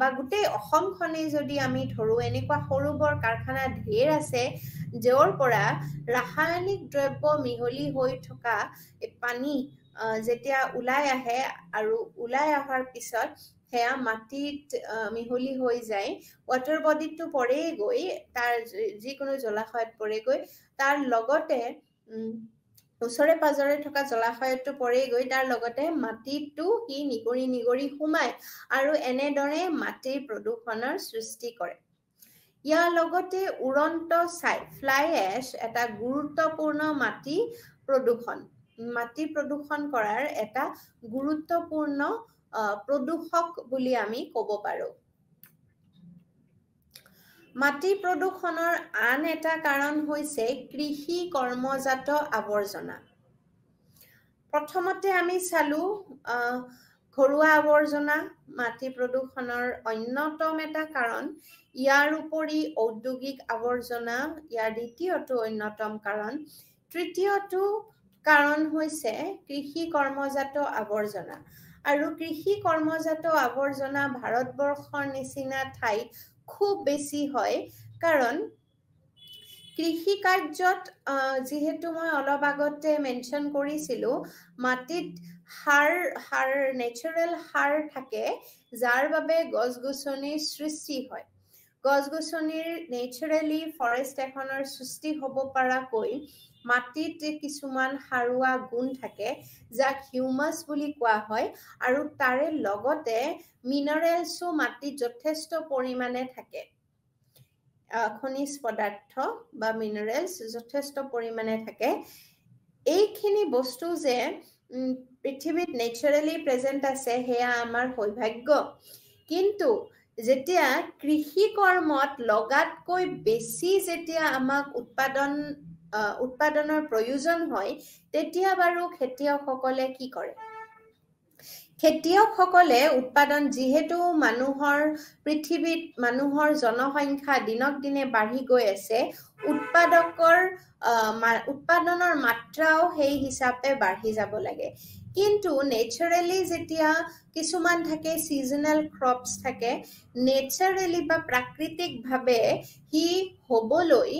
বা গোটেই অসমখনে যদি আমি ধৰো এনেকুৱা সৰু বৰ কাৰখানা ঢেৰ আছে যৰ পৰা ৰাসায়নিক দ্ৰব্য মিহলি হৈ থকা পানী যেতিয়া ওলাই আহে আৰু ওলাই অহাৰ পিছত হেয়া মাটিত মিহলি হৈ যায় ওয়াটাৰ বডিটো পৰেই গৈ তাৰ যিকোনো জলাশয়ত পৰে গৈ তাৰ লগতে ওচৰে পাজৰে থকা জলাশয়টো পৰেই গৈ তাৰ লগতে মাটিটো কি নিগৰি সোমায় আৰু এনেদৰে মাটিৰ প্ৰদূষণৰ সৃষ্টি কৰে ইয়াৰ লগতে উড়ন্ত ছাই ফ্লাই এছ এটা গুৰুত্বপূৰ্ণ মাটি প্ৰদূষণ কৰাৰ এটা গুৰুত্বপূৰ্ণ প্ৰদূষক বুলি আমি ক'ব পাৰো মাটি প্ৰদূষণৰ আন এটা কাৰণ হৈছে কৃষি কৰ্মজাত আৱৰ্জনা প্ৰথমতে আমি চালো ঘৰুৱা আৱৰ্জনা মাটি প্ৰদূষণৰ অন্যতম এটা কাৰণ ইয়াৰ উপৰি ঔদ্যোগিক আৱৰ্জনা ইয়াৰ দ্বিতীয়টো অন্যতম কাৰণ তৃতীয়টো কাৰণ হৈছে কৃষি কৰ্মজাত আৱৰ্জনা আৰু কৃষি কৰ্মজাত আৱৰ্জনা ভাৰতবৰ্ষৰ নিচিনা ঠাইত খুব বেছি হয় কাৰণ কৃষি কাৰ্যত যেহেতু মই অলপ আগতে মেনশন কৰিছিলো মাটিত সাৰ নেচাৰেল সাৰ থাকে যাৰ বাবে গছ-গছনিৰ সৃষ্টি হয় গছ-গছনিৰ নেচাৰেলি ফৰেষ্ট এখনৰ সৃষ্টি হ'ব পৰাকৈ মাটিত কিছুমান সাৰুৱা গুণ থাকে যাক হিউমাছ বুলি কোৱা হয় আৰু তাৰে লগতে মিনাৰেলছো মাটিত যথেষ্ট পৰিমাণে থাকে খনিজ পদাৰ্থ বা মিনাৰেলছ যথেষ্ট পৰিমাণে থাকে এইখিনি বস্তু যে পৃথিৱীত নেচাৰেলি প্ৰেজেন্ট আছে হেয়া আমাৰ সৌভাগ্য কিন্তু যেতিয়া কৃষি কৰ্মত লগাতকৈ বেছি যেতিয়া আমাক উৎপাদনৰ প্ৰয়োজন হয় তেতিয়া বাৰু খেতিয়কসকলে কি কৰে খেতিয়কসকলে উৎপাদন যেহেতু পৃথিৱীত মানুহৰ জনসংখ্যা দিনক দিনে বাঢ়ি গৈ আছে উৎপাদনৰ মাত্ৰাও সেই হিচাপে বাঢ়ি যাব লাগে কিন্তু নেচাৰেলি যেতিয়া কিছুমান থাকে সিজনেল ক্ৰপছ থাকে নেচাৰেলি বা প্ৰাকৃতিকভাৱে হি হ'বলৈ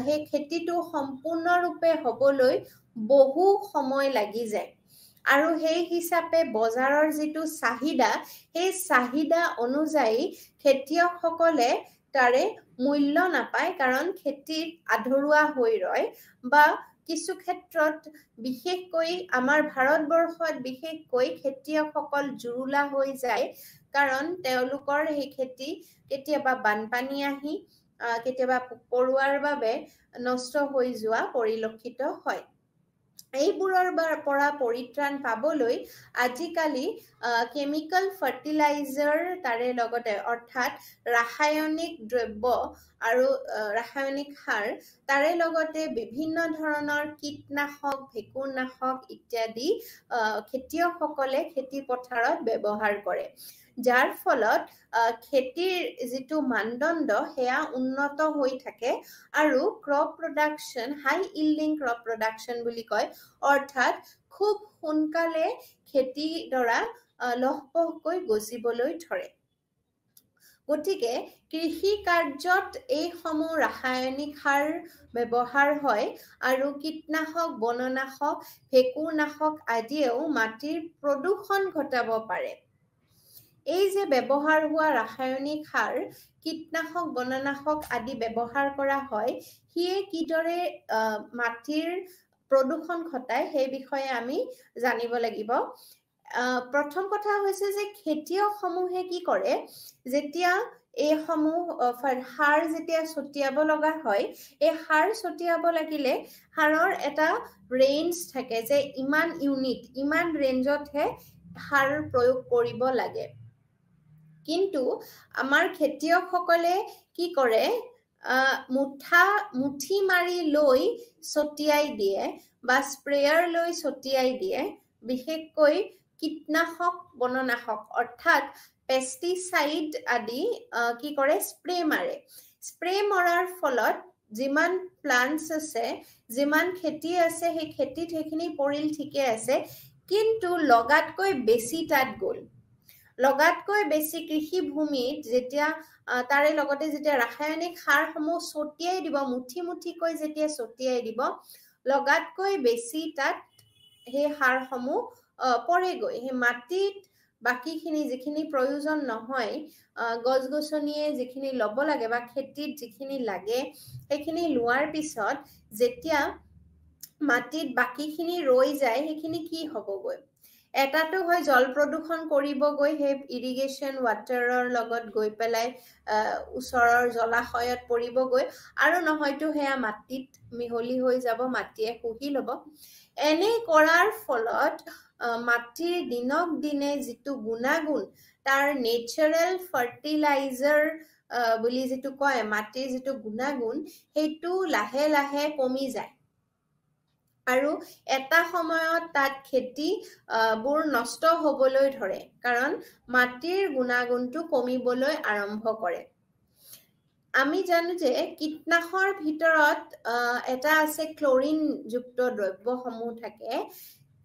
সেই খেতিটো সম্পূৰ্ণৰূপে হ'বলৈ বহু সময় লাগি যায় আৰু সেই হিচাপে বজাৰৰ যিটো চাহিদা সেই চাহিদা অনুযায়ী খেতিয়কসকলে তাৰে মূল্য নাপায় কাৰণ খেতিত আধৰুৱা হৈ ৰয় বা কিছু ক্ষেত্ৰত বিশেষকৈ আমাৰ ভাৰতবৰ্ষত বিশেষকৈ খেতিয়কসকল জুৰুলা হৈ যায় কাৰণ তেওঁলোকৰ সেই খেতি কেতিয়াবা বানপানী আহি কেতিয়াবা পৰুৱাৰ বাবে নষ্ট হৈ যোৱা পৰিলক্ষিত হয় এইবোৰৰ পৰা পৰিত্ৰাণ পাবলৈ আজিকালি কেমিকেল ফাৰ্টিলাইজাৰ তাৰে লগতে অৰ্থাৎ ৰাসায়নিক দ্ৰব্য আৰু ৰাসায়নিক সাৰ তাৰে লগতে বিভিন্ন ধৰণৰ কীটনাশক ভেঁকুৰনাশক ইত্যাদি খেতিয়কসকলে খেতি পথাৰত ব্যৱহাৰ কৰে যাৰ ফলত খেতিৰ যিটো মানদণ্ড সেয়া উন্নত হৈ থাকে আৰু ক্ৰপ প্ৰডাকশ্যন হাই ইল্ডিং ক্ৰপ প্ৰডাকশ্যন বুলি কয় অৰ্থাৎ খুব সোনকালে খেতিডৰা লহপহকৈ গজিবলৈ ধৰে গতিকে কৃষি কাৰ্যত এই সমূহ ৰাসায়নিক সাৰ ব্যৱহাৰ হয় আৰু কীটনাশক বননাশক ভেঁকুৰনাশক আদিয়েও মাটিৰ প্ৰদূষণ ঘটাব পাৰে এই যে ব্যৱহাৰ হোৱা ৰাসায়নিক সাৰ কীটনাশক বননাশক আদি ব্যৱহাৰ কৰা হয় হিয়ে কিদৰে মাটিৰ প্ৰদূষণ ঘটায় সেই বিষয়ে আমি জানিব লাগিব প্ৰথম কথা হৈছে যে খেতিয়কসমূহে কি কৰে যেতিয়া এই সমূহ সাৰ যেতিয়া ছটিয়াব লগা হয় এই সাৰ ছটিয়াব লাগিলে সাৰৰ এটা ৰেঞ্জ থাকে যে ইমান ইউনিট ইমান ৰেঞ্জতহে সাৰ প্ৰয়োগ কৰিব লাগে কিন্তু আমাৰ খেতিয়কসকলে কি কৰে মুঠি মাৰি লৈ ছটিয়াই দিয়ে বা স্প্ৰেয়াৰ লৈ ছটিয়াই দিয়ে বিশেষকৈ কীটনাশক বননাশক অৰ্থাৎ পেষ্টিচাইড আদি কি কৰে স্প্ৰে মৰাৰ ফলত যিমান প্লান্টছ আছে যিমান খেতি আছে সেই খেতিত সেইখিনি পৰিল ঠিকে আছে কিন্তু লগাতকৈ বেছি তাত গ'ল লগাতকৈ বেছি কৃষি ভূমিত যেতিয়া তাৰে লগতে যেতিয়া ৰাসায়নিক সাৰসমূহ ছটিয়াই দিব মুঠিকৈ যেতিয়া ছটিয়াই দিব লগাতকৈ বেছি তাত সেই সাৰসমূহ পৰেগৈ সেই মাটিত বাকিখিনি যিখিনি প্ৰয়োজন নহয় গছ-গছনিয়ে যিখিনি ল'ব লাগে বা খেতিত যিখিনি লাগে সেইখিনি লোৱাৰ পিছত যেতিয়া মাটিত বাকিখিনি ৰৈ যায় সেইখিনি কি হ'বগৈ এটাটো হয় জল প্ৰদূষণ কৰিব গৈ হে ইৰিগেশ্যন ৱাটাৰৰ লগত গৈ পেলাই ওচৰৰ জলাশয়ত পৰিব গৈ আৰু নহয়তো হেয়া মাটিত মিহলি হৈ যাব মাটিয়ে শুহি ল'ব এনে কৰাৰ ফলত মাটিৰ দিনক দিনে যিটো গুণাগুণ তাৰ নেচাৰেল ফাৰ্টিলাইজাৰ বুলি যেটো কয় মাটিৰ যেটো গুণাগুণ হেতু লাহে লাহে কমি যায় আৰু এটা সময়ত তাত খেতি বোৰ নষ্ট হ'বলৈ ধৰে কাৰণ মাটিৰ গুণাগুণটো কমিবলৈ আৰম্ভ কৰে আমি জানো যে কীটনাশকৰ ভিতৰত এটা আছে ক্লোৰিন যুক্ত দ্ৰব্যসমূহ থাকে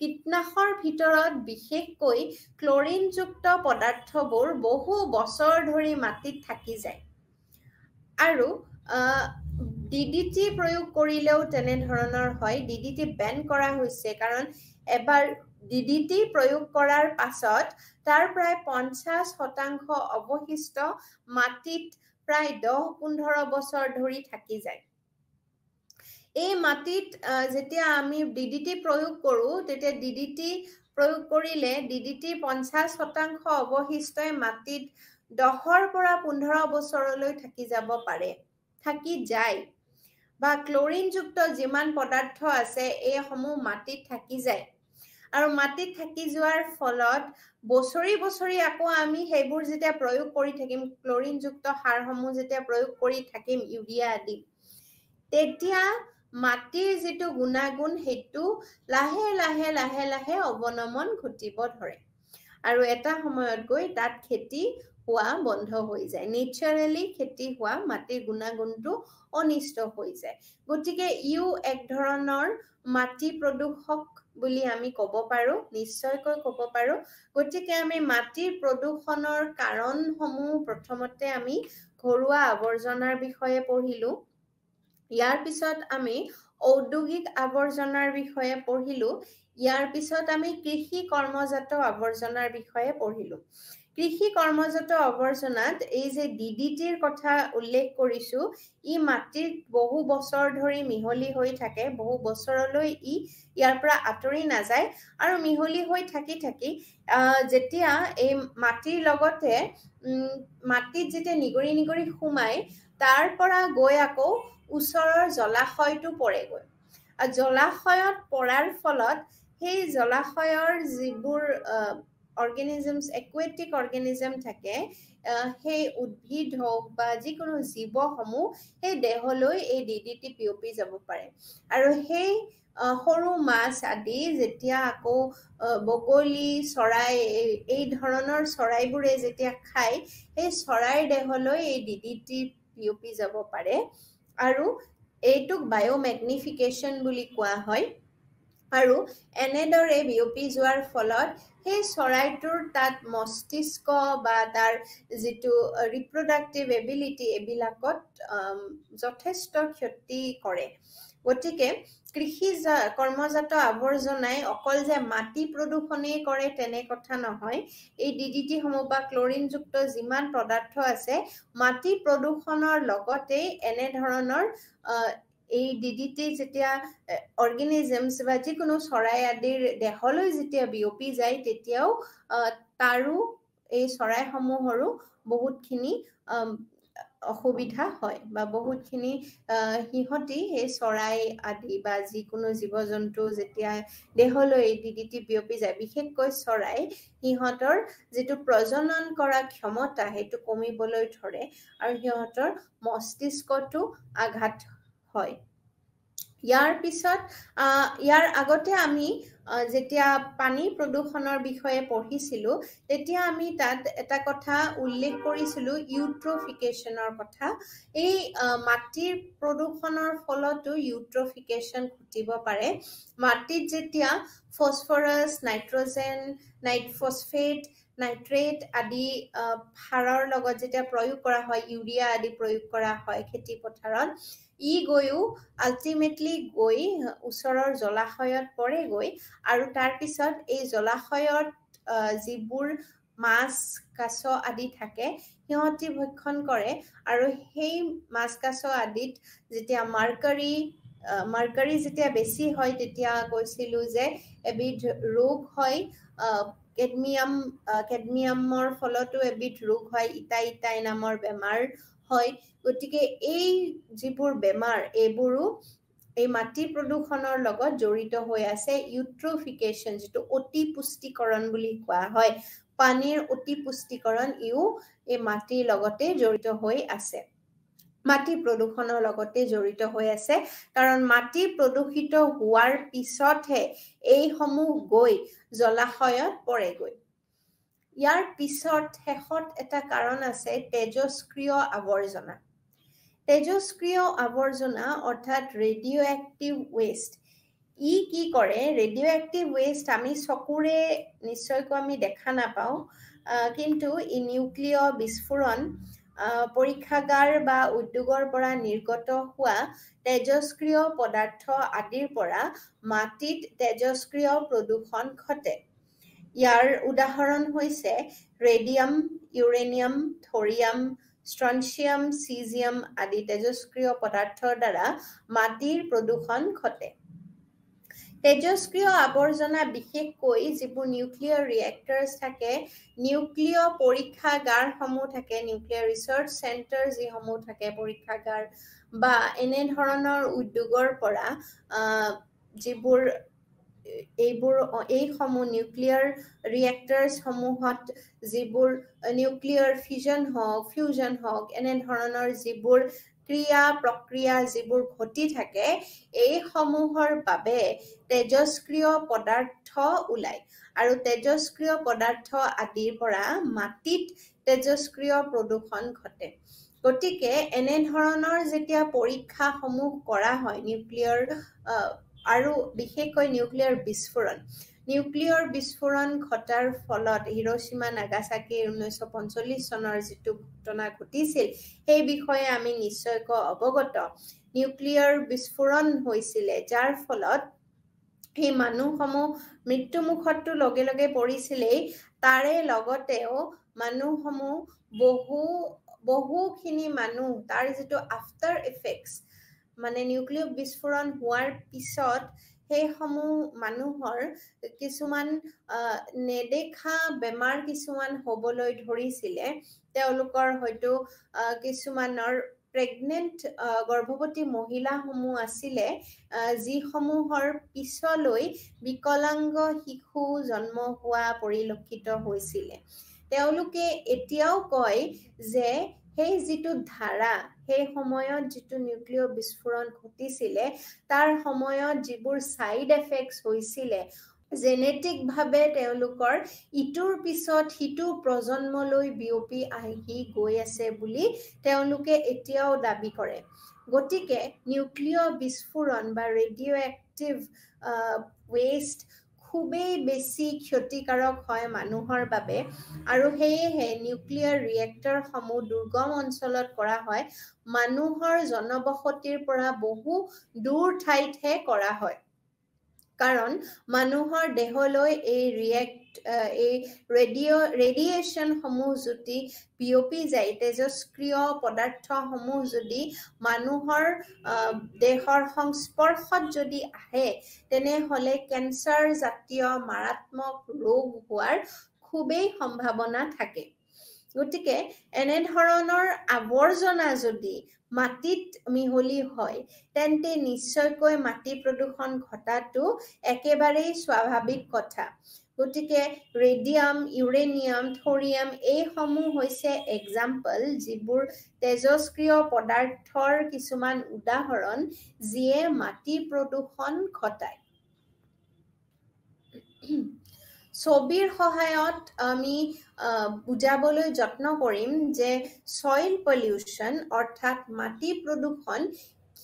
কীটনাশকৰ ভিতৰত বিশেষকৈ ক্লোৰিন যুক্ত পদাৰ্থবোৰ বহু বছৰ ধৰি মাটিত থাকি যায় আৰু ডিডিটি প্ৰয়োগ কৰিলেও তেনে ধৰণৰ হয় ডিডিটি বেন কৰা হৈছে কাৰণ এবাৰ ডিডিটি প্ৰয়োগ কৰাৰ পাছত তাৰ প্ৰায় 50% অৱশিষ্ট মাটিত প্ৰায় 10-15 বছৰ ধৰি থাকি যায় এই মাটিত যেতিয়া আমি ডিডিটি প্ৰয়োগ কৰো তেতিয়া ডিডিটি প্ৰয়োগ কৰিলে ডিডিটি 50% অৱশিষ্টই মাটিত 10ৰ পৰা 15 বছৰলৈ থাকি যাব পাৰে থাকি যায় বা ক্লোৰিন যুক্ত যিমান পদাৰ্থ আছে এই সমূহ মাটিত থাকি যায় আৰু মাটিত থাকি যোৱাৰ ফলত বছৰি বছৰি আকৌ আমি হেবোৰ যেতিয়া প্ৰয়োগ কৰি থাকিম ক্লোৰিন যুক্ত সাৰসমূহ যেতিয়া প্ৰয়োগ কৰি থাকিম ইউৰিয়া আদি তেতিয়া মাটিৰ যেটো গুণাগুণ হেতু লাহে লাহে লাহে লাহে অৱনমন ঘটিব ধৰে আৰু এটা সময়ত গৈ তাত খেতি হোৱা বন্ধ হৈ যায় নেচাৰেলি খেতি হোৱা মাটিৰ গুণাগুণটো অনিষ্ট হৈ যায় গতিকে ইউ এক ধৰণৰ মাটি প্ৰদূষক বুলি আমি ক'ব পাৰো নিশ্চয়কৈ ক'ব পাৰো গতিকে আমি মাটিৰ প্ৰদূষণৰ কাৰণসমূহ প্ৰথমতে আমি ঘৰুৱা আৱৰ্জনাৰ বিষয়ে পঢ়িলো ইয়াৰ পিছত আমি ঔদ্যোগিক আৱৰ্জনাৰ বিষয়ে পঢ়িলো ইয়াৰ পিছত আমি কৃষি কৰ্মজাত আৱৰ্জনাৰ বিষয়ে পঢ়িলো কৃষি কৰ্মজাত আৱৰ্জনাত এই যে ডিডিটিৰ কথা উল্লেখ কৰিছো ই মাটিত বহু বছৰ ধৰি মিহলি হৈ থাকে বহু বছৰলৈ ইয়াৰ পৰা আঁতৰি নাযায় আৰু মিহলি হৈ থাকি যেতিয়া এই মাটিৰ লগতে মাটিত যেতিয়া নিগৰি নিগৰি সোমাই তাৰ পৰা গৈ আকৌ ওচৰৰ জলাশয়টো পৰেগৈ আৰু জলাশয়ত পৰাৰ ফলত সেই জলাশয়ৰ যিবোৰ অৰ্গেনিজমছ একুৱেটিক অৰ্গেনিজম থাকে সেই উদ্ভিদ হওক বা যিকোনো জীৱসমূহ সেই দেহলৈ এই ডিডিটি বিয়পি যাব পাৰে আৰু সেই সৰু মাছ আদি যেতিয়া আকৌ বগলী চৰাই এই ধৰণৰ চৰাইবোৰে যেতিয়া খায় সেই চৰাইৰ দেহলৈ এই ডিডিটি বিয়পি যাব পাৰে আৰু এইটোক বায়োমেগনিফিকেশ্যন বুলি কোৱা হয় আৰু এনেদৰে বিয়পি যোৱাৰ ফলত সেই চৰাইটোৰ তাত মস্তিষ্ক বা তাৰ যেটো ৰিপ্ৰডাক্টিভ এবিলিটি এবিলাকত যথেষ্ট ক্ষতি কৰে গতিকে কৃষি কৰ্মজাত আৱৰ্জনাই অকল যে মাটি প্ৰদূষণেই কৰে তেনে কথা নহয় এই ডিডিটি সমূহ বা ক্লোৰিন যুক্ত যিমান পদাৰ্থ আছে মাটি প্ৰদূষণৰ লগতে এনে ধৰণৰ এই ডিডিটি যেতিয়া অৰ্গেনিজমছ বা যিকোনো চৰাই আদিৰ দেহলৈ যেতিয়া বিয়পি যায় তেতিয়াও তাৰো এই চৰাইসমূহৰো বহুতখিনি অসুবিধা হয় বা বহুতখিনি হিহতি এই চৰাই আদি বা যিকোনো জীৱ-জন্তু যেতিয়া দেহলৈ ডিডিটি বিয়পি যায় বিশেষকৈ চৰাই হিহতৰ যেটো প্ৰজনন কৰা ক্ষমতা হেতু কমিবলৈ ধৰে আৰু হিহতৰ মস্তিষ্কটো আঘাত হয় ইয়াৰ পিছত ইয়াৰ আগতে আমি যেতিয়া পানী প্ৰদূষণৰ বিষয়ে পঢ়িছিলো তেতিয়া আমি তাত এটা কথা উল্লেখ কৰিছিলো ইউট্ৰফিকেশনৰ কথা এই মাটিৰ প্ৰদূষণৰ ফলতো ইউট্ৰফিকেশন ঘটিব পাৰে মাটিত যেতিয়া ফসফৰাছ নাইট্ৰজেন নাইট্ৰফসফেট নাইট্ৰেট আদি সাৰৰ লগত যেতিয়া প্ৰয়োগ কৰা হয় ইউৰিয়া আদি প্ৰয়োগ কৰা হয় খেতি পথাৰত ই গৈও আল্টিমেটলি গৈ ওচৰৰ জলাশয়ত পৰেগৈ আৰু তাৰ পিছত এই জলাশয়ত যিবোৰ মাছ কাছ আদি থাকে সিহঁতি ভক্ষণ কৰে আৰু সেই মাছ কাছ আদিত যেতিয়া মাৰ্কাৰী মাৰ্কাৰী যেতিয়া বেছি হয় তেতিয়া কৈছিলো যে এবিধ ৰোগ হয় কেডমিয়ামৰ ফলতো এবিধ ৰোগ হয় ইটাই নামৰ বেমাৰ হয় গতিকে এই যিবোৰ বেমাৰ এইবোৰো এই মাটি প্ৰদূষণৰ লগত জড়িত হৈ আছে ইউট্ৰোফিকেশন যেটো অতি পুষ্টিকৰণ বুলি কোৱা হয় পানীৰ অতি পুষ্টিকৰণ ইও এই মাটিৰ লগতে জড়িত হৈ আছে মাটি প্ৰদূষণৰ লগতে জড়িত হৈ আছে কাৰণ মাটি প্ৰদূষিত হোৱাৰ পিছতহে এই সমূহ গৈ জলাশয়ত পৰেগৈ ইয়াৰ পিছত শেষত এটা কাৰণ আছে তেজস্ক্ৰিয় আৱৰ্জনা তেজস্ক্ৰিয় আৱৰ্জনা অৰ্থাৎ ৰেডিঅ'এক্টিভ ওয়েষ্ট ই কি কৰে ৰেডিঅ'এক্টিভ ওয়েষ্ট আমি চকুৰে নিশ্চয়কৈ আমি দেখা নাপাওঁ কিন্তু ই নিউক্লিয় বিস্ফোৰণ পৰীক্ষাগাৰ বা উদ্যোগৰ পৰা নিৰ্গত হোৱা তেজস্ক্ৰিয় পদাৰ্থ আদিৰ পৰা মাটিত তেজস্ক্ৰিয় প্ৰদূষণ ঘটে ইয়াৰ উদাহৰণ হৈছে ৰেডিয়াম ইউৰেনিয়াম থৰিয়াম ষ্ট্ৰনচিয়াম সিজিয়াম আদি তেজস্ক্ৰিয় পদাৰ্থৰ দ্বাৰা মাটিৰ প্ৰদূষণ ঘটে তেজস্ক্ৰিয় আৱৰ্জনা বিশেষকৈ যিবোৰ নিউক্লিয়াৰ ৰিয়েক্টৰ্ছ থাকে নিউক্লিয় পৰীক্ষাগাৰসমূহ থাকে নিউক্লিয়াৰ ৰিচাৰ্চ চেণ্টাৰ যিসমূহ থাকে পৰীক্ষাগাৰ বা এনে ধৰণৰ উদ্যোগৰ পৰা যিবোৰ এই সমূহ নিউক্লিয়াৰ ৰিয়েক্টৰ্ছ সমূহত যিবোৰ নিউক্লিয়াৰ ফিউজন হওক এনে ধৰণৰ যিবোৰ ক্ৰিয়া প্ৰক্ৰিয়া যিবোৰ ঘটি থাকে এই সমূহৰ বাবে তেজস্ক্ৰিয় পদাৰ্থ ওলায় আৰু তেজস্ক্ৰিয় পদাৰ্থ আদিৰ পৰা মাটিত তেজস্ক্ৰিয় প্ৰদূষণ ঘটে গতিকে এনে ধৰণৰ যেতিয়া পৰীক্ষাসমূহ কৰা হয় নিউক্লিয়াৰ আৰু বিশেষকৈ নিউক্লিয়াৰ বিস্ফোৰণ ঘটাৰ ফলত হিৰোশ্বিমা নাগাসাকিৰ 1945 চনৰ যিটো ঘটনা ঘটিছিল সেই বিষয়ে আমি নিশ্চয়কৈ অৱগত নিউক্লিয়াৰ বিস্ফোৰণ হৈছিল যাৰ ফলত এই মানুহসমূহ মৃত্যুমুখতটো লগে লগে পৰিছিলেই তাৰে লগতেও মানুহসমূহ বহুখিনি মানুহ তাৰ যিটো আফটাৰ ইফেক্টছ মানে নিউক্লিয়াৰ বিস্ফোৰণ হোৱাৰ পিছত সেই সমূহ মানুহৰ কিছুমান নেদেখা বেমাৰ কিছুমান হ'বলৈ ধৰিছিলে তেওঁলোকৰ হয়তো কিছুমানৰ প্ৰেগনেন্ট গৰ্ভৱতী মহিলাসমূহ আছিলে যিসমূহৰ পিছলৈ বিকলাংগ শিশু জন্ম হোৱা পৰিলক্ষিত হৈছিলে তেওঁলোকে এতিয়াও কয় যে সেই যিটো ধাৰা সেই সময়ত যিটো নিউক্লিয়াৰ বিস্ফোৰণ ঘটিছিলে তাৰ সময়ত যিবোৰ সাইড এফেক্টস হৈছিলে জেনেটিক ভাৱে তেওঁলোকৰ ইটোৰ পিছত সিটো প্ৰজন্মলৈ বিয়পি আহি গৈ আছে বুলি তেওঁলোকে এতিয়াও দাবী কৰে গতিকে নিউক্লিয়াৰ বিস্ফোৰণ বা ৰেডিঅ'এক্টিভ ওয়েষ্ট খুবেই বেছি ক্ষতিকাৰক হয় মানুহৰ বাবে আৰু সেয়েহে নিউক্লিয়াৰ ৰিয়েক্টৰসমূহ দুৰ্গম অঞ্চলত কৰা হয় মানুহৰ জনবসতিৰ পৰা বহু দূৰ ঠাইতহে কৰা হয় কাৰণ মানুহৰ দেহলৈ এই ৰেডিয়েশ্যন সমূহ যদি বিয়পি যায় তেজস্ক্ৰিয় পদাৰ্থসমূহ যদি মানুহৰ দেহৰ সংস্পৰ্শত যদি আহে তেনেহলে কেন্সাৰ জাতীয় মাৰাত্মক ৰোগ হোৱাৰ খুবেই সম্ভাৱনা থাকে গতিকে এনে ধৰণৰ আৱৰ্জনা যদি মাটিত মিহলি হয় তেন্তে নিশ্চয়কৈ মাটি প্ৰদূষণ ঘটাটো একেবাৰেই স্বাভাৱিক কথা গতিকে ৰেডিয়াম ইউৰেনিয়াম থৰিয়াম এই সমূহ হৈছে এক্সাম্পল যিবোৰ তেজস্ক্ৰিয় পদাৰ্থৰ কিছুমান উদাহৰণ যিয়ে মাটি প্ৰদূষণ ঘটায় ছবিৰ সহায়ত আমি বুজাবলৈ যত্ন কৰিম যে সয়েল পলিউশন অৰ্থাৎ মাটি প্ৰদূষণ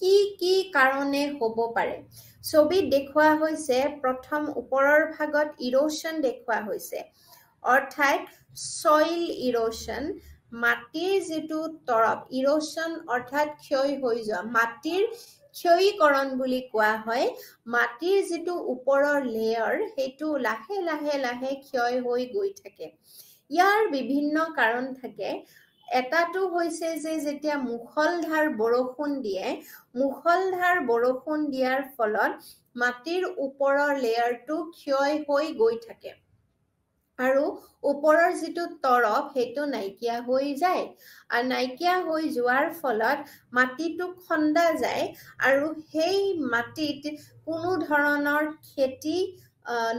কি কাৰণে হ'ব পাৰে ছবিত দেখুওৱা হৈছে প্ৰথম ওপৰৰ ভাগত ইৰোশন দেখুওৱা হৈছে অৰ্থাৎ সয়েল ইৰোশন মাটিৰ যিটো তৰপ ইৰোশন অৰ্থাৎ ক্ষয় হৈ যোৱা মাটিৰ ক্ষয়ীকৰণ বুলি কোৱা হয় মাটিৰ যিটো ওপৰৰ লেয়াৰ সেইটো লাহে লাহে ক্ষয় হৈ গৈ থাকে ইয়াৰ বিভিন্ন কাৰণ থাকে এটাটো হৈছে যে যেতিয়া মুখলধাৰ বৰষুণ দিয়ে মুখলধাৰ বৰষুণ দিয়াৰ ফলত মাটিৰ ওপৰৰ লেয়াৰটো ক্ষয় হৈ গৈ থাকে আৰু ওপৰৰ যিটো তৰপ সেইটো নাইকিয়া হৈ যায় আৰু নাইকিয়া হৈ যোৱাৰ ফলত মাটিটো খন্দা যায় আৰু সেই মাটিত কোনো ধৰণৰ খেতি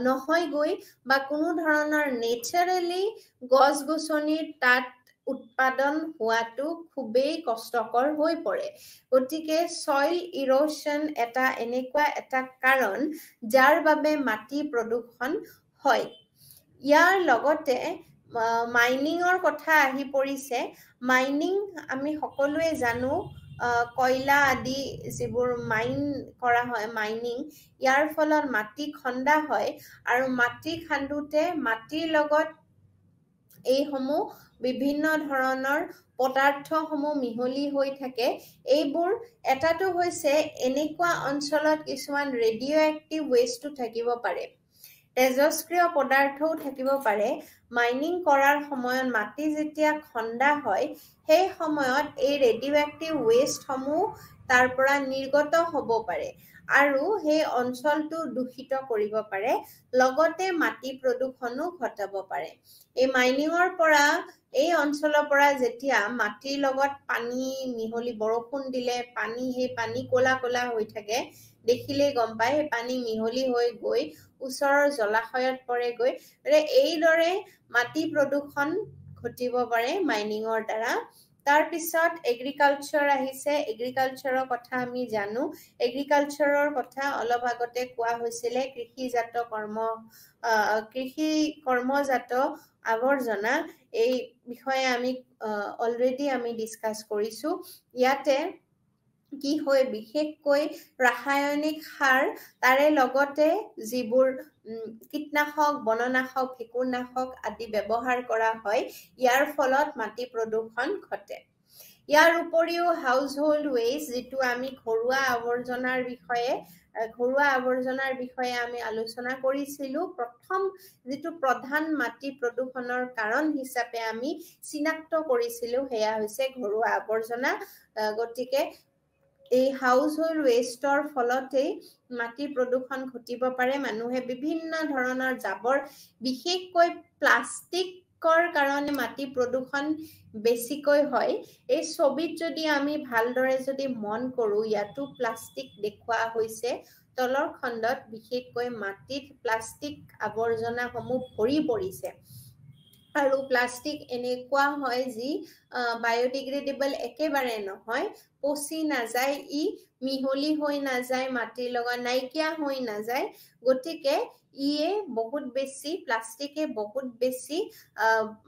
নহয়গৈ বা কোনো ধৰণৰ নেচাৰেলি গছ-গছনিৰ তাত উৎপাদন হোৱাটো খুবেই কষ্টকৰ হৈ পৰে গতিকে সইল ইৰোশন এটা এনেকুৱা এটা কাৰণ যাৰ বাবে মাটি প্ৰদূষণ হয় ইয়াৰ লগতে মাইনিংৰ কথা আহি পৰিছে মাইনিং আমি সকলোৱে জানো কয়লা আদি যিবোৰ মাইন কৰা হয় মাইনিং ইয়াৰ ফলত মাটি খন্দা হয় আৰু মাটি খান্দুতে মাটিৰ লগত এইসমূহ বিভিন্ন ধৰণৰ পদাৰ্থসমূহ মিহলি হৈ থাকে এইবোৰ এটাটো হৈছে এনেকুৱা অঞ্চলত কিছুমান ৰেডিঅ' এক্টিভ ৱেষ্টটো থাকিব পাৰে তেজস্ক্ৰিয় পদাৰ্থও থাকিব পাৰে মাইনিং কৰাৰ সময়ত মাটি যেতিয়া খন্দা হয় সেই সময়ত এই ৰেডিঅ' এক্টিভ ৱেষ্টসমূহ তাৰ পৰা নিৰ্গত হ'ব পাৰে আৰু সেই অঞ্চলটো দূষিত কৰিব পাৰে লগতে মাটি প্ৰদূষণো ঘটাব পাৰে এই মাইনিংৰ পৰা এই অঞ্চলৰ পৰা যেতিয়া মাটিৰ লগত পানী মিহলি বৰষুণ দিলে পানী সেই পানী ক'লা ক'লা হৈ থাকে দেখিলেই গম পায় সেই পানী মিহলি হৈ গৈ ওচৰৰ জলাশয়ত পৰেগৈ এইদৰে মাটি প্ৰদূষণ ঘটিব পাৰে মাইনিংৰ দ্বাৰা তাৰ পিছত এগ্ৰিকালচাৰ আহিছে এগ্ৰিকালচাৰৰ কথা আমি জানো এগ্ৰিকালচাৰৰ কথা অলপ আগতে কোৱা হৈছিলে কৃষিজাত কৰ্মজাত আৱৰ্জনা এই বিষয়ে আমি অলৰেডি আমি ডিসকাস কৰিছো ইয়াতে কি হয় বিশেষকৈ ৰাসায়নিক সাৰ তাৰে লগতে যিবোৰ কীটনাশক বননাশক ভেঁকুৰনাশক আদি ব্যৱহাৰ কৰা হয় ইয়াৰ ফলত মাটি প্ৰদূষণ ঘটে ইয়াৰ উপৰিও হাউসহোল্ড ওয়েষ্ট যেটো আমি ঘৰুৱা আৱৰ্জনাৰ বিষয়ে আমি আলোচনা কৰিছিলো প্ৰথম যেটো প্ৰধান মাটি প্ৰদূষণৰ কাৰণ হিচাপে আমি চিনাক্ত কৰিছিলো হেয়া হৈছে ঘৰুৱা আৱৰ্জনা গতিকে এই হাউসহোল্ড ওয়েষ্টৰ ফলতে মাটি প্ৰদূষণ ঘটিব পাৰে মানুহে বিভিন্ন ধৰণৰ জাবৰ বিশেষকৈ প্লাষ্টিকৰ কাৰণে মাটি প্ৰদূষণ বেছিকৈ হয় এই ছবিত যদি আমি ভালদৰে যদি মন কৰো ইয়াতো প্লাষ্টিক দেখুৱা হৈছে তলৰ খণ্ডত বিশেষকৈ মাটিত প্লাষ্টিক আৱৰ্জনাসমূহ ভৰি পৰিছে আৰু প্লাষ্টিক এনেকুৱা হয় যি বায়োডিগ্ৰেডেবল একেবাৰে নহয় পচি নাযায় ই মিহলি হৈ নাযায় মাটিৰ লগত নাইকিয়া হৈ নাযায় গতিকে ইয়ে বহুত বেছি প্লাষ্টিকে বহুত বেছি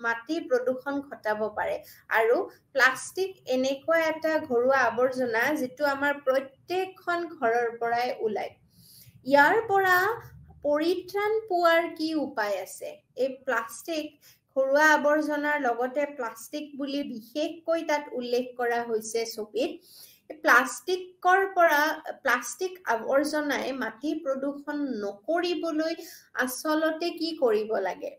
মাটি প্ৰদূষণ ঘটাব পাৰে আৰু প্লাষ্টিক এনেকুৱা এটা ঘৰুৱা আৱৰ্জনা যেটো আমাৰ প্ৰত্যেকখন ঘৰৰ পৰাই ওলায় ইয়াৰ পৰা পৰিত্ৰাণ পোৱাৰ কি উপায় আছে এই প্লাষ্টিক ঘৰুৱা আৱৰ্জনাৰ লগতে প্লাষ্টিক বুলি বিশেষকৈ তাত উল্লেখ কৰা হৈছে ছবিত প্লাষ্টিক আৱৰ্জনাই মাটি প্ৰদূষণ নকৰিবলৈ আসলতে কি কৰিব লাগে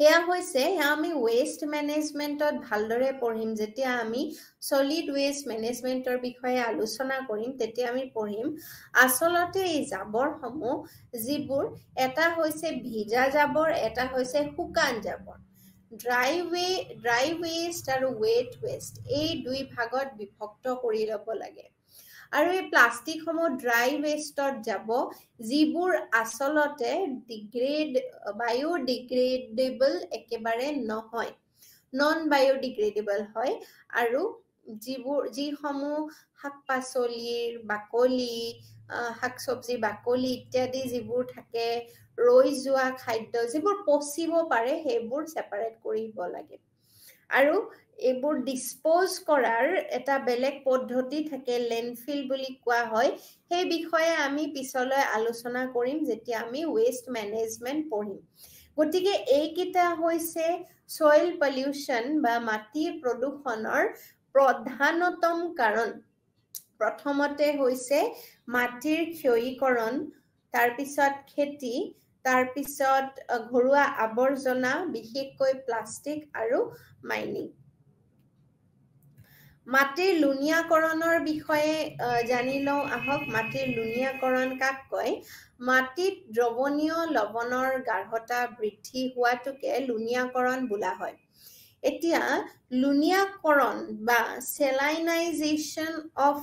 হেয়া হৈছে আমি ওয়েষ্ট ম্যানেজমেন্টত ভালদৰে পঢ়িম যেতিয়া আমি সলিড ওয়েষ্ট ম্যানেজমেন্টৰ বিষয়ে আলোচনা কৰিম তেতিয়া আমি পঢ়িম আসলতে এই জাবৰসমূহ যিবোৰ এটা হৈছে ভিজা জাবৰ এটা হৈছে শুকান জাবৰ ড্ৰাই ওয়েষ্ট আৰু ওয়েট ওয়েষ্ট এই দুই ভাগত বিভক্ত কৰি ল'ব লাগে আৰু এই প্লাষ্টিকসমূহ ড্ৰাই ওয়েষ্টত যাব যিবোৰ আসলতে বায়োডিগ্ৰেডেবল একেবাৰে নহয় নন বায়োডিগ্ৰেডেবল হয় আৰু যিসমূহ শাক-পাচলিৰ বাকলি শাক-সবজি বাকলি ইত্যাদি যিবোৰ থাকে ৰৈ যোৱা খাদ্য যিবোৰ পচিব পাৰে সেইবোৰ সেপাৰেট কৰিব লাগে আৰু এইবোৰ ডিসপোজ কৰাৰ এটা বেলেগ পদ্ধতি থাকে লেণ্ডফিল বুলি কোৱা হয় সেই বিষয়ে আমি পিছলৈ আলোচনা কৰিম যেতিয়া আমি ওয়েষ্ট ম্যানেজমেন্ট পঢ়িম গতিকে এইকিটা হৈছে সয়েল পলিউশন বা মাটি প্ৰদূষণৰ প্ৰধানতম কাৰণ প্ৰথমতে হৈছে মাটিৰ ক্ষয়ীকৰণ তাৰ পিছত খেতি তাৰ পিছত ঘৰুৱা আৱৰ্জনা বিশেষকৈ প্লাষ্টিক আৰু মাইনিং মাটিৰ লুণীয়াকৰণৰ বিষয়ে জানি লওঁ আহক। মাটিৰ লুণীয়াকৰণ কাক কয়? মাটিত দ্ৰৱণীয় লৱণৰ গাঢ়তা বৃদ্ধি হোৱাটোকে লুণীয়াকৰণ বোলা হয়। এতিয়া লুণীয়াকৰণ বা চেলাইনাইজেশ্যন অফ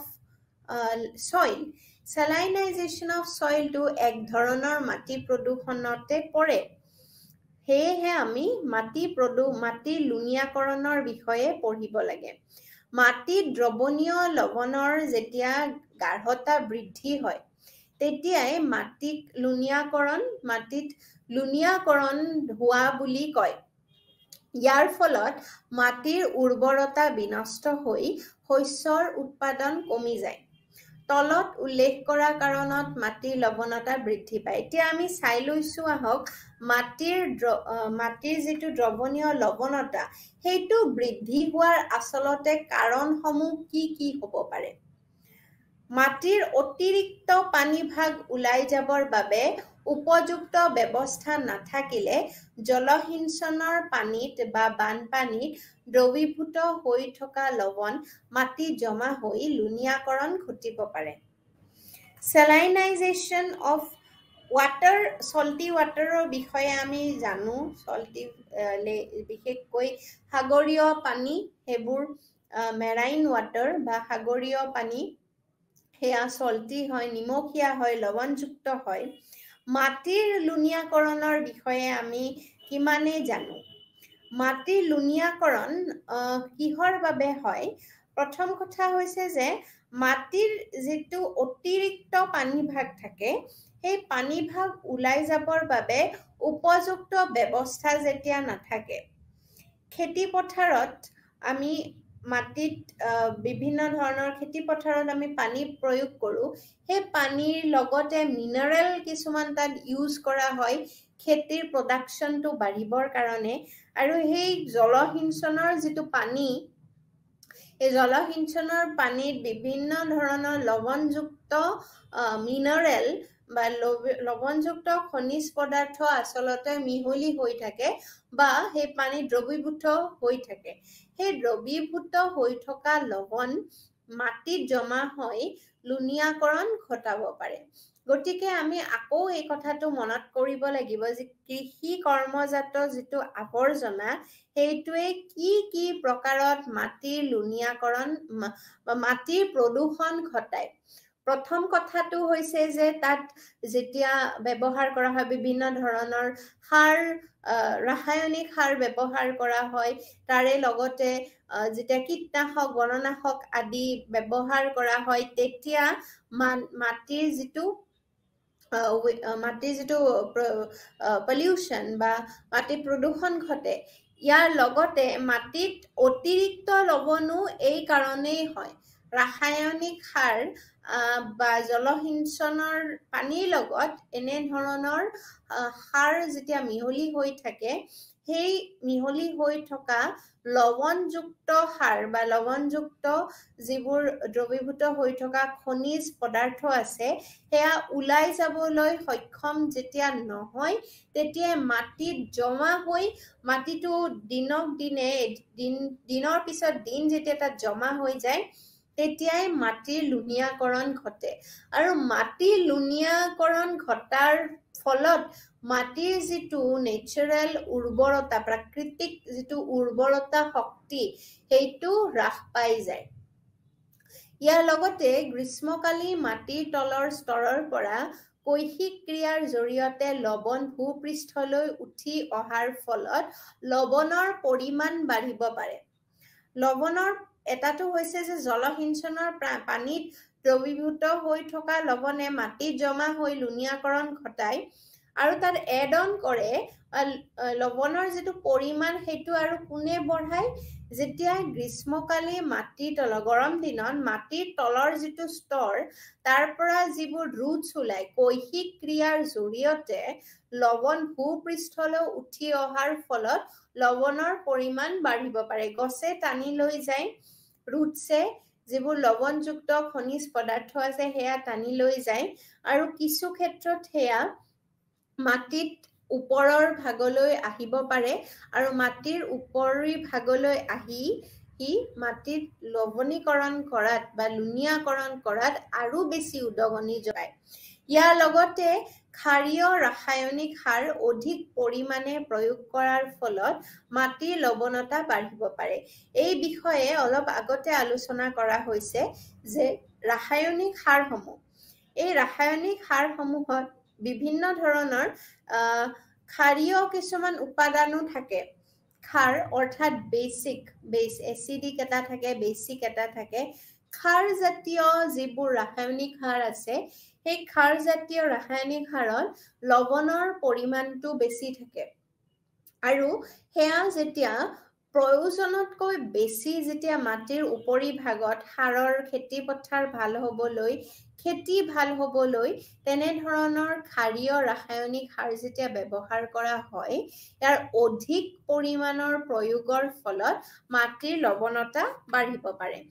সইল, চেলাইনাইজেশ্যন অফ সইলটো এক ধৰণৰ মাটি প্ৰদূষণতে পৰে। সেয়েহে আমি মাটিৰ লুণীয়াকৰণৰ বিষয়ে পঢ়িব লাগে। মাটিত দ্ৰৱণীয় লৱণৰ যেতিয়া গাঢ়তা বৃদ্ধি হয় তেতিয়াই মাটিত লুণীয়াকৰণ হোৱা বুলি কয়। ইয়াৰ ফলত মাটিৰ উৰ্বৰতা বিনষ্ট হৈ শস্যৰ উৎপাদন কমি যায়। তলত উল্লেখ কৰা কাৰণত মাটিৰ লৱণতা বৃদ্ধি পায়। এতিয়া আমি চাই লৈছো আহক মাটিৰ যিটো দ্ৰৱণীয় লৱণতা সেইটো বৃদ্ধি হোৱাৰ আচলতে কাৰণসমূহ কি হ'ব পাৰে? মাটিৰ অতিৰিক্ত পানীভাগ ওলাই যাবৰ বাবে উপযুক্ত ব্যৱস্থা নাথাকিলে জলসিঞ্চনৰ পানীত বা বানপানীত দ্ৰৱীভূত হৈ থকা লৱণ মাটিত জমা হৈ লুণীয়াকৰণ ঘটিব পাৰে। চেলাইনাইজেশ্যন অফ ৱাটাৰ, চল্টি ৱাটাৰৰ বিষয়ে আমি জানো। বিশেষকৈ সাগৰীয় পানী, সেইবোৰ মেৰাইন ৱাটাৰ বা সাগৰীয় পানী, সেয়া চল্টি হয়, নিমখীয়া হয়, লৱণযুক্ত হয়। মাটিৰ লুণীয়াকৰণৰ বিষয়ে আমি কিমানেই জানো। মাটিৰ লুণীয়াকৰণ কিহৰ বাবে হয়? প্ৰথম কথা হৈছে যে মাটিৰ যিটো অতিৰিক্ত পানীভাগ থাকে সেই পানীভাগ ওলাই যাবৰ বাবে উপযুক্ত ব্যৱস্থা যেতিয়া নাথাকে। খেতি পথাৰত আমি বিভিন্ন ধৰণৰ খেতি পথাৰত আমি পানী প্ৰয়োগ কৰোঁ। সেই পানীৰ লগতে মিনাৰেল কিছুমান তাত ইউজ কৰা হয় খেতিৰ প্ৰডাকশ্যনটো বাঢ়িবৰ কাৰণে। আৰু সেই জলসিঞ্চনৰ যিটো পানী, এই জলসিঞ্চনৰ পানীত বিভিন্ন ধৰণৰ লৱণযুক্ত মিনাৰেল বা লৱণযুক্ত খনিজ পদাৰ্থ আচলতে মিহলি হৈ থাকে বা সেই পানী দ্ৰৱীভূত হৈ থাকে। সেই দ্ৰৱীভূত হৈ থকা লৱণ মাটিত জমা হৈ লুণীয়াকৰণ ঘটাব পাৰে। গতিকে আমি আকৌ এই কথাটো মনত কৰিব লাগিব যে কৃষি কৰ্মজাত যিটো আৱৰ্জনা সেইটোৱে কি প্ৰকাৰত মাটিৰ লুণীয়াকৰণ বা মাটিৰ প্ৰদূষণ ঘটায়। প্ৰথম কথাটো হৈছে যে তাত যেতিয়া ব্যৱহাৰ কৰা হয় বিভিন্ন ধৰণৰ সাৰ, ৰাসায়নিক সাৰ ব্যৱহাৰ কৰা হয়। তাৰে লগতে যেতিয়া কীটনাশক, বননাশক আদি ব্যৱহাৰ কৰা হয় তেতিয়া মাটিৰ যিটো পলিউশ্যন বা মাটিৰ প্ৰদূষণ ঘটে। ইয়াৰ লগতে মাটিত অতিৰিক্ত লৱণো এই কাৰণেই হয়। ৰাসায়নিক সাৰ বা জলসিঞ্চনৰ পানীৰ লগত এনেধৰণৰ সাৰ যেতিয়া মিহলি হৈ থাকে, সেই মিহলি হৈ থকা লৱণযুক্ত সাৰ বা লৱণযুক্ত যিবোৰ দ্ৰৱীভূত হৈ থকা খনিজ পদাৰ্থ আছে সেয়া ওলাই যাবলৈ সক্ষম যেতিয়া নহয় তেতিয়া মাটিত জমা হৈ মাটিটো দিনৰ পিছত দিন যেতিয়া তাত জমা হৈ যায় তেতিয়াই মাটিৰ লুণীয়াকৰণ ঘটে। আৰু মাটিৰ লুণীয়াকৰণ ঘটাৰ ফলত মাটিৰ যিটো নেচাৰেল উৰ্বৰতা, প্ৰাকৃতিক যিটো উৰ্বৰতা শক্তি সেইটো হ্ৰাস পাই যায়। ইয়াৰ লগতে গ্ৰীষ্মকালী মাটিৰ তলৰ স্তৰৰ পৰা কৈশিক ক্ৰিয়াৰ জৰিয়তে লৱণ ভূপৃষ্ঠলৈ উঠি অহাৰ ফলত লৱণৰ পৰিমাণ বাঢ়িব পাৰে। লৱণৰ এটাটো হৈছে যে জলসিঞ্চনৰ পানীত দ্ৰৱীভূত হৈ থকা লৱণে মাটিত জমা হৈ লুণীয়াকৰণ ঘটায় আৰু তাত এড অন কৰে লৱণৰ যিটো পৰিমাণ সেইটো আৰু কোনে বঢ়ায়? যেতিয়া গ্ৰীষ্মকালী গৰম দিনত মাটিৰ তলৰ যিটো স্তৰ তাৰ পৰা যিবোৰ ৰুটছ ওলায় কৈশিক ক্ৰিয়াৰ জৰিয়তে লৱণ ভূপৃষ্ঠলৈ উঠি অহাৰ ফলত লৱণৰ পৰিমাণ বাঢ়িব পাৰে। গছে টানি লৈ যায়, ৰুটছে যিবোৰ লৱণযুক্ত খনিজ পদাৰ্থ আছে সেয়া টানি লৈ যায় আৰু কিছু ক্ষেত্ৰত সেয়া মাটিত ওপৰৰ ভাগলৈ আহিব পাৰে আৰু মাটিৰ ওপৰি ভাগলৈ আহি ই মাটিত লৱণীকৰণ কৰাত বা লুণীয়াকৰণ কৰাত আৰু বেছি উদগনি যোগায়। ইয়াৰ লগতে ক্ষাৰীয় ৰাসায়নিক সাৰ অধিক পৰিমাণে প্ৰয়োগ কৰাৰ ফলত মাটিৰ লৱণতা বাঢ়িব পাৰে। এই বিষয়ে অলপ আগতে আলোচনা কৰা হৈছে যে ৰাসায়নিক সাৰসমূহ, এই ৰাসায়নিক সাৰসমূহত বিভিন্ন ধৰণৰ ক্ষাৰীয় কিছুমান উপাদানো থাকে। ক্ষাৰ অৰ্থাৎ বেছ এচিডিক এটা থাকে, বেছিক এটা থাকে। ক্ষাৰ জাতীয় যিবোৰ ৰাসায়নিক সাৰ আছে, সেই ক্ষাৰ জাতীয় ৰাসায়নিক সাৰত লৱণৰ পৰিমাণটো বেছি থাকে। আৰু সেয়া যেতিয়া প্ৰয়োজনতকৈ বেছি যেতিয়া মাটিৰ উপৰি ভাগত সাৰৰ খেতি পথাৰ ভাল হ'বলৈ, খেতি ভাল হ'বলৈ তেনেধৰণৰ ক্ষাৰীয় ৰাসায়নিক সাৰ যেতিয়া ব্যৱহাৰ কৰা হয়, ইয়াৰ অধিক পৰিমাণৰ প্ৰয়োগৰ ফলত মাটিৰ লৱণতা বাঢ়িব পাৰে।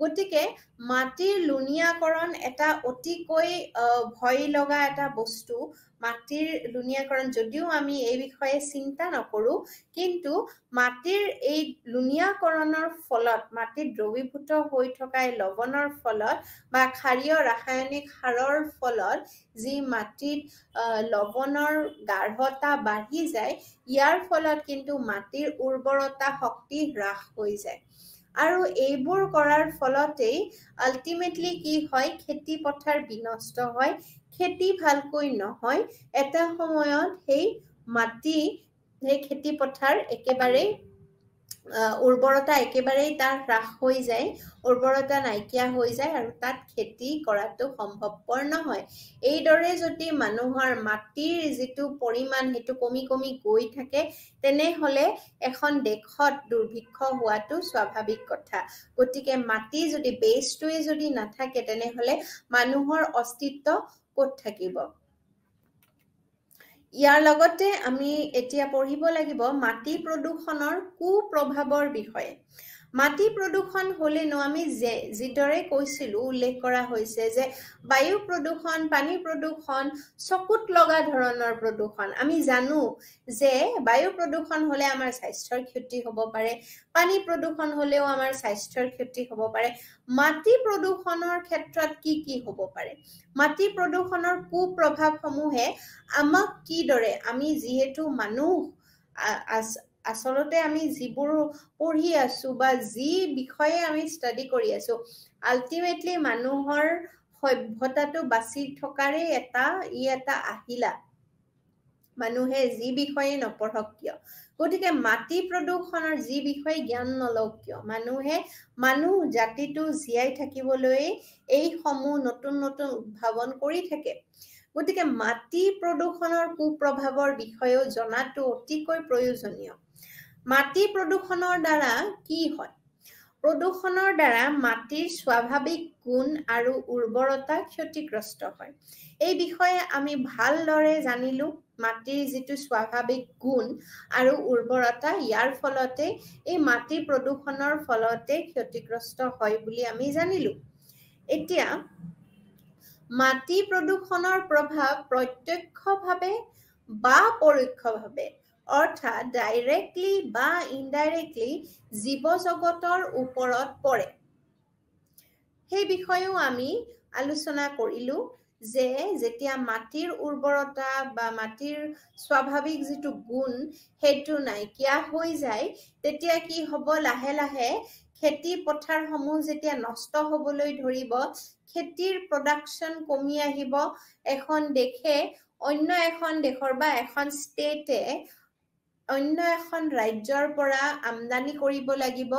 গতিকে মাটিৰ লুণীয়াকৰণ এটা অতিকৈ ভয় লগা এটা বস্তু। মাটিৰ লুণীয়াকৰণ, যদিও আমি এই বিষয়ে চিন্তা নকৰোঁ, কিন্তু মাটিৰ এই লুণীয়াকৰণৰ ফলত, মাটিত দ্ৰৱীভূত হৈ থকা লৱণৰ ফলত বা ক্ষাৰীয় ৰাসায়নিক সাৰৰ ফলত যি মাটিত লৱণৰ গাঢ়তা বাঢ়ি যায়, ইয়াৰ ফলত কিন্তু মাটিৰ উৰ্বৰতা শক্তি হ্ৰাস হৈ যায়। আৰু এইবোৰ কৰাৰ ফলতেই আল্টিমেটলি কি হয়, খেতি পথাৰ বিনষ্ট হয়, খেতি ভালকৈ নহয়। এটা সময়ত সেই মাটি, সেই খেতি পথাৰ একেবাৰেই উৰ্বৰতা একেবাৰেই তাৰ হ্ৰাস হৈ যায়, উৰ্বৰতা নাইকিয়া হৈ যায় আৰু তাত খেতি কৰাটো সম্ভৱপৰ নহয়। এইদৰে যদি মানুহৰ মাটিৰ যিটো পৰিমাণ সেইটো কমি কমি গৈ থাকে, তেনেহ'লে এখন দেশত দুৰ্ভিক্ষ হোৱাটো স্বাভাৱিক কথা। গতিকে মাটি যদি বেছটোৱে যদি নাথাকে, তেনেহ'লে মানুহৰ অস্তিত্ব ক'ত থাকিব? ইয়াৰ লগতে আমি এতিয়া পঢ়িব লাগিব মাটি প্ৰদূষণৰ কুপ্ৰভাৱৰ বিষয়ে। মাটি প্ৰদূষণ হ'লেনো আমি যিদৰে কৈছিলোঁ, উল্লেখ কৰা হৈছে যে বায়ু প্ৰদূষণ, পানী প্ৰদূষণ, চকুত লগা ধৰণৰ প্ৰদূষণ। আমি জানো যে বায়ু প্ৰদূষণ হ'লে আমাৰ স্বাস্থ্যৰ ক্ষতি হ'ব পাৰে, পানী প্ৰদূষণ হ'লেও আমাৰ স্বাস্থ্যৰ ক্ষতি হ'ব পাৰে। মাটি প্ৰদূষণৰ ক্ষেত্ৰত কি কি হ'ব পাৰে? মাটি প্ৰদূষণৰ কুপ্ৰভাৱসমূহে আমাক কিদৰে, আমি যিহেতু মানুহ, আচলতে আমি যিবোৰ পঢ়ি আছো বা যি বিষয়ে আমি ষ্টাডি কৰি আছো, আল্টিমেটলি মানুহৰ সভ্যতাটো বাচি থকাৰে এটা আহিলা, মানুহে যি বিষয়ে নপঢ়ক কিয়। গতিকে মাটি প্ৰদূষণৰ যি বিষয়ে জ্ঞান নলওক কিয়, মানুহ জাতিটো জীয়াই থাকিবলৈ এইসমূহ নতুন নতুন উদ্ভাৱন কৰি থাকে। গতিকে মাটি প্ৰদূষণৰ কুপ্ৰভাৱৰ বিষয়েও জনাটো অতিকৈ প্ৰয়োজনীয়। মাটি প্ৰদূষণৰ দ্বাৰা কি হয়? প্ৰদূষণৰ দ্বাৰা মাটিৰ স্বাভাৱিক গুণ আৰু উৰ্বৰতা ক্ষতিগ্ৰস্ত হয়। এই বিষয়ে আমি ভালদৰে জানিলোঁ। মাটিৰ যিটো স্বাভাৱিক গুণ আৰু উৰ্বৰতা, ইয়াৰ ফলতে এই মাটি প্ৰদূষণৰ ফলতে ক্ষতিগ্ৰস্ত হয় বুলি আমি জানিলোঁ। এতিয়া মাটি প্ৰদূষণৰ প্ৰভাৱ প্ৰত্যক্ষভাৱে বা পৰোক্ষভাৱে, অৰ্থাৎ ডাইৰেক্টলি বা ইনডাইৰেক্টলি জীৱ জগতৰ ওপৰত পৰে। সেই বিষয়েও আমি আলোচনা কৰিলোঁ যে যেতিয়া মাটিৰ উৰ্বৰতা বা মাটিৰ স্বাভাৱিক যিটো গুণ সেইটো নাইকিয়া হৈ যায়, তেতিয়া কি হ'ব, লাহে লাহে খেতি পথাৰসমূহ যেতিয়া নষ্ট হ'বলৈ ধৰিব, খেতিৰ প্ৰডাকশ্যন কমি আহিব। এখন দেশে অন্য এখন দেশৰ বা এখন ষ্টেটে অন্য এখন ৰাজ্যৰ পৰা আমদানি কৰিব লাগিব,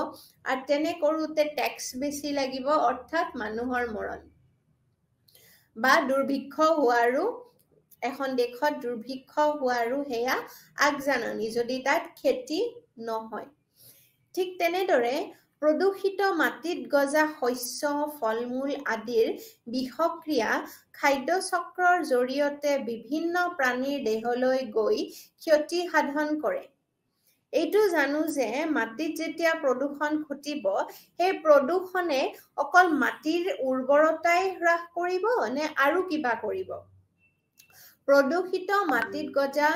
আৰু তেনে কৰোঁতে টেক্স বেছি লাগিব, অৰ্থাৎ মানুহৰ মৰণ বা দুৰ্ভিক্ষ হোৱাৰো, এখন দেশত দুৰ্ভিক্ষ হোৱাৰো সেয়া আগজাননী, যদি তাত খেতি নহয়। ঠিক তেনেদৰে প্ৰদূষিত মাটিত গজা শস্য, ফল মূল আদিৰ বিষক্ৰিয়া খাদ্য চক্ৰৰ জৰিয়তে বিভিন্ন প্ৰাণীৰ দেহলৈ গৈ ক্ষতি সাধন কৰে। এইটো জানো যে মাটিত যেতিয়া প্ৰদূষণ ঘটিব, সেই প্ৰদূষণে অকল মাটিৰ উৰ্বৰতাই হ্ৰাস কৰিব নে আৰু কিবা কৰিব? প্ৰদূষিত মাটিত গজা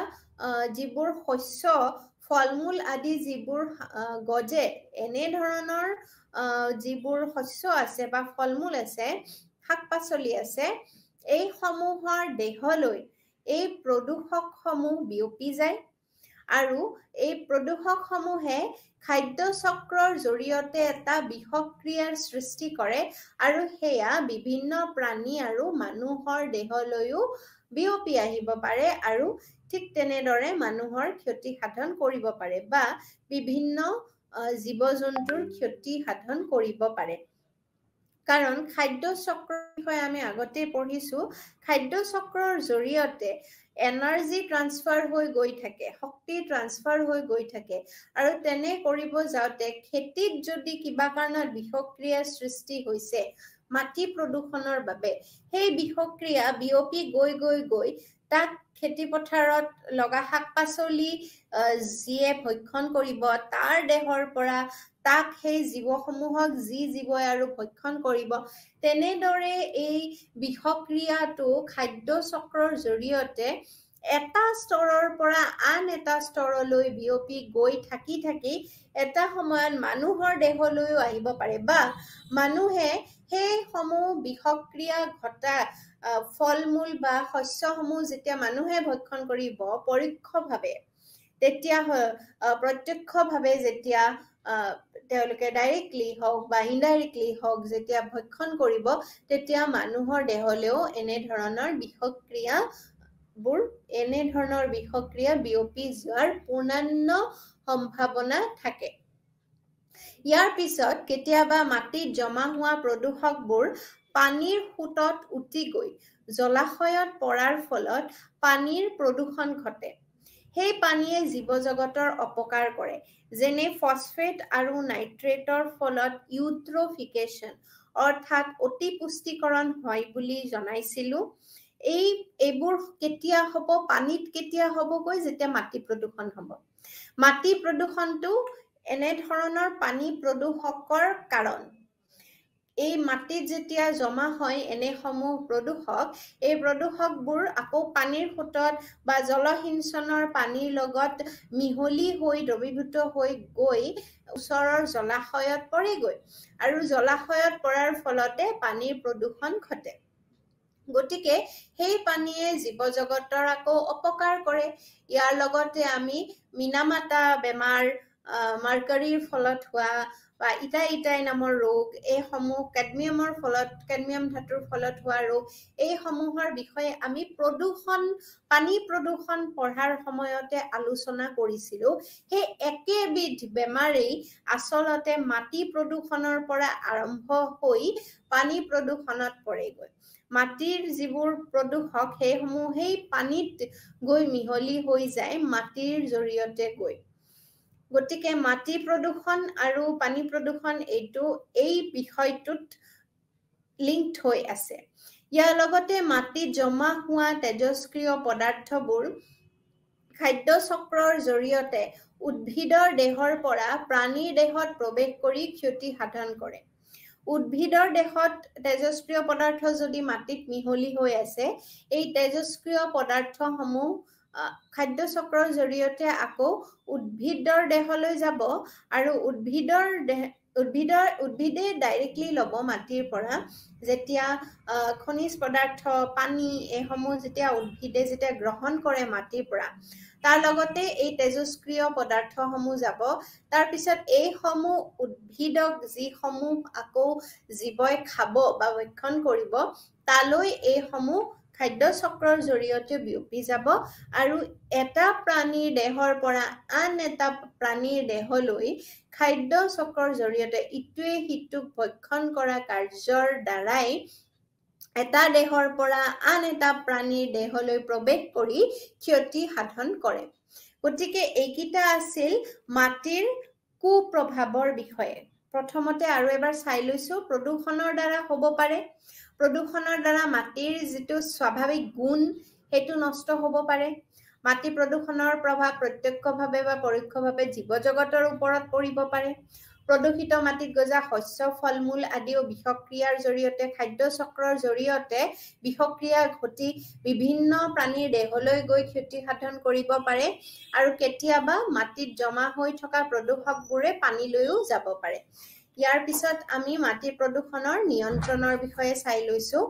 যিবোৰ শস্য, ফলমূল আদি যিবোৰ গজে এনে ধৰণৰ যিবোৰ শস্য আছে বা ফলমূল আছে শাক-পাচলি আছে এই সমূহৰ দেহলৈ এই প্ৰদূষকসমূহ বিয়পি যায় আৰু এই প্ৰদূষকসমূহে খাদ্য চক্ৰৰ জৰিয়তে এটা বিষক্ৰিয়াৰ সৃষ্টি কৰে আৰু সেয়া বিভিন্ন প্ৰাণী আৰু মানুহৰ দেহলৈও বিয়পি আহিব পাৰে আৰু ঠিক তেনেদৰে মানুহৰ ক্ষতি সাধন কৰিব পাৰে বা বিভিন্ন জীৱ-জন্তুৰ ক্ষতি সাধন কৰিব পাৰে কাৰণ খাদ্য চক্ৰৰ বিষয়ে আমি আগতেই পঢ়িছো খাদ্য চক্ৰৰ জৰিয়তে এনাৰ্জি ট্ৰান্সফাৰ হৈ গৈ থাকে শক্তি ট্ৰান্সফাৰ হৈ গৈ থাকে আৰু তেনে কৰিব যাওঁতে খেতিত যদি কিবা কাৰণত বিষক্ৰিয়াৰ সৃষ্টি হৈছে মাটি প্ৰদূষণৰ বাবে সেই বিষক্ৰিয়া বিয়পি গৈ তাক খেতি পথাৰত লগা শাক-পাচলি যিয়ে ভক্ষণ কৰিব তাৰ দেহৰ পৰা তাক সেই জীৱসমূহক যি জীৱই আৰু ভক্ষণ কৰিব তেনেদৰে এই বিষক্ৰিয়াটো খাদ্য চক্ৰৰ জৰিয়তে এটা স্তৰৰ পৰা আন এটা স্তৰলৈ বিয়পি গৈ থাকি এটা সময়ত মানুহৰ দেহলৈও আহিব পাৰে বা মানুহে সেই সমূহ বিষক্ৰিয়া ঘটা ফলমূল বা শস্যসমূহ যেতিয়া মানুহে ভক্ষণ কৰিব পৰোক্ষভাৱে তেতিয়া প্ৰত্যক্ষভাৱে যেতিয়া তেওঁলোকে ডাইৰেক্টলি হওক বা ইনডাইৰেক্টলি হওক যেতিয়া ভক্ষণ কৰিব তেতিয়া মানুহৰ দেহলৈও এনে ধৰণৰ বিষক্ৰিয়া বিয়পি যোৱাৰ পূৰ্ণান্য সম্ভাৱনা থাকে ইয়াৰ পিছত কেতিয়াবা মাটিত জমা হোৱা প্ৰদূষকবোৰ পানীৰ সোঁতত উটি গৈ জলাশয়ত পৰাৰ ফলত পানীৰ প্ৰদূষণ ঘটে সেই পানীয়ে জীৱ-জগতৰ অপকাৰ কৰে যেনে ফসফেট আৰু নাইট্ৰেটৰ ফলত ইউট্ৰফিকেশন অৰ্থাৎ অতি পুষ্টিকৰণ হয় বুলি জনাইছিলো এইবোৰ কেতিয়া হ'ব পানীত কেতিয়া হ'বগৈ যেতিয়া মাটি প্ৰদূষণ হ'ব মাটি প্ৰদূষণটো এনে ধৰণৰ পানী প্ৰদূষকৰ কাৰণ এই মাটিত যেতিয়া জমা হয় এনে সমূহ প্ৰদূষক এই প্ৰদূষকবোৰ আকৌ পানীৰ সোঁতত বা জলসিঞ্চনৰ পানীৰ লগত মিহলি হৈ দ্ৰৱীভূত হৈ গৈ ওচৰৰ জলাশয়ত পৰেগৈ আৰু জলাশয়ত পৰাৰ ফলতে পানীৰ প্ৰদূষণ ঘটে গতিকে সেই পানীয়ে জীৱ-জগতৰ আকৌ অপকাৰ কৰে ইয়াৰ লগতে আমি মিনামাতা বেমাৰ মাৰ্কাৰীৰ ফলত হোৱা বা ইটাই নামৰ ৰোগ এই সমূহ কেডমিয়াম ধাতুৰ ফলত হোৱা ৰোগ এই সমূহৰ বিষয়ে আমি পানী প্ৰদূষণ পঢ়াৰ সময়তে আলোচনা কৰিছিলো সেই একেবিধ বেমাৰেই আচলতে মাটি প্ৰদূষণৰ পৰা আৰম্ভ হৈ পানী প্ৰদূষণত পৰেগৈ মাটিৰ যিবোৰ প্ৰদূষক সেইসমূহেই পানীত গৈ মিহলি হৈ যায় মাটিৰ জৰিয়তে গৈ গতিকে মাটি প্ৰদূষণ আৰু পানী প্ৰদূষণ এই বিষয়টোত লিংকড হৈ আছে ইয়াৰ লগতে মাটিত জমা হোৱা তেজস্ক্ৰিয় পদাৰ্থবোৰ খাদ্য চক্ৰৰ জৰিয়তে উদ্ভিদৰ দেহৰ পৰা প্ৰাণীৰ দেহত প্ৰৱেশ কৰি ক্ষতি সাধন কৰে উদ্ভিদৰ দেহত তেজস্ক্ৰিয় পদাৰ্থ যদি মাটিত মিহলি হৈ আছে এই তেজস্ক্ৰিয় পদাৰ্থসমূহ খাদ্য চক্ৰৰ জৰিয়তে আকৌ উদ্ভিদৰ দেহলৈ যাব আৰু উদ্ভিদে ডাইৰেক্টলি ল'ব মাটিৰ পৰা যেতিয়া খনিজ পদাৰ্থ পানী এইসমূহ যেতিয়া উদ্ভিদে যেতিয়া গ্ৰহণ কৰে মাটিৰ পৰা তাৰ লগতে এই তেজস্ক্ৰিয় পদাৰ্থসমূহ যাব তাৰ পিছত এই সমূহ উদ্ভিদক যিসমূহ আকৌ জীৱই খাব বা ভক্ষণ কৰিব তালৈ এই সমূহ খাদ্য চক্ৰৰ জৰিয়তে বিয়পি যাব আৰু এটা প্ৰাণীৰ দেহৰ পৰা আন এটা প্ৰাণীৰ দেহলৈ খাদ্য চক্ৰৰ জৰিয়তে ইটোৱে সিটোক ভক্ষণ কৰা কাৰ্যৰ দ্বাৰাই এটা দেহৰ পৰা আন এটা প্ৰাণীৰ দেহলৈ প্ৰৱেশ কৰি ক্ষতি সাধন কৰে গতিকে এইকেইটা আছিল মাটিৰ কুপ্ৰভাৱৰ বিষয়ে প্ৰথমতে আৰু এবাৰ চাই লৈছো প্ৰদূষণৰ দ্বাৰা হ'ব পাৰে প্ৰদূষণৰ দ্বাৰা মাটিৰ যিটো স্বাভাৱিক গুণ সেইটো নষ্ট হ'ব পাৰে মাটি প্ৰদূষণৰ প্ৰভাৱ প্ৰত্যক্ষভাৱে বা পৰোক্ষভাৱে জীৱ-জগতৰ ওপৰত পৰিব পাৰে প্ৰদূষিত মাটিত গজা শস্য ফলমূল আদিও বিষক্ৰিয়াৰ জৰিয়তে খাদ্য চক্ৰৰ জৰিয়তে বিষক্ৰিয়া ঘটি বিভিন্ন প্ৰাণীৰ দেহলৈ গৈ ক্ষতি সাধন কৰিব পাৰে আৰু কেতিয়াবা মাটিত জমা হৈ থকা প্ৰদূষকবোৰে পানীলৈও যাব পাৰে ইয়াৰ পিছত আমি মাটি প্ৰদূষণৰ নিয়ন্ত্ৰণৰ বিষয়ে চাই লৈছো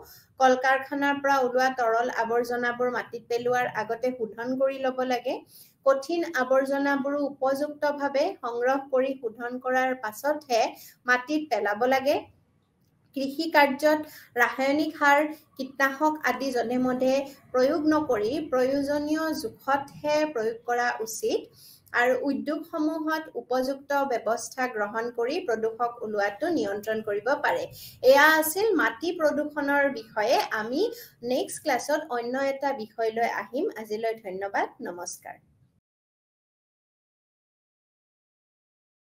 কল কাৰখানাৰ পৰা ওলোৱা তৰল আৱৰ্জনাবোৰ মাটিত পেলোৱাৰ আগতে শোধন কৰি ল'ব লাগে কঠিন আৱৰ্জনাবোৰ উপযুক্তভাৱে সংগ্ৰহ কৰি শোধন কৰাৰ পাছতহে মাটিত পেলাব লাগে কৃষি কাৰ্যত ৰাসায়নিক সাৰ কীটনাশক আদি জধে-মধে প্ৰয়োগ নকৰি প্ৰয়োজনীয় জোখতহে প্ৰয়োগ কৰা উচিত আৰু উদ্যোগসমূহত উপযুক্ত ব্যৱস্থা গ্ৰহণ কৰি প্ৰদূষক ওলোৱাটো নিয়ন্ত্ৰণ কৰিব পাৰে এয়া আছিল মাটি প্ৰদূষণৰ বিষয়ে আমি নেক্সট ক্লাছত অন্য এটা বিষয় লৈ আহিম আজিলৈ ধন্যবাদ নমস্কাৰ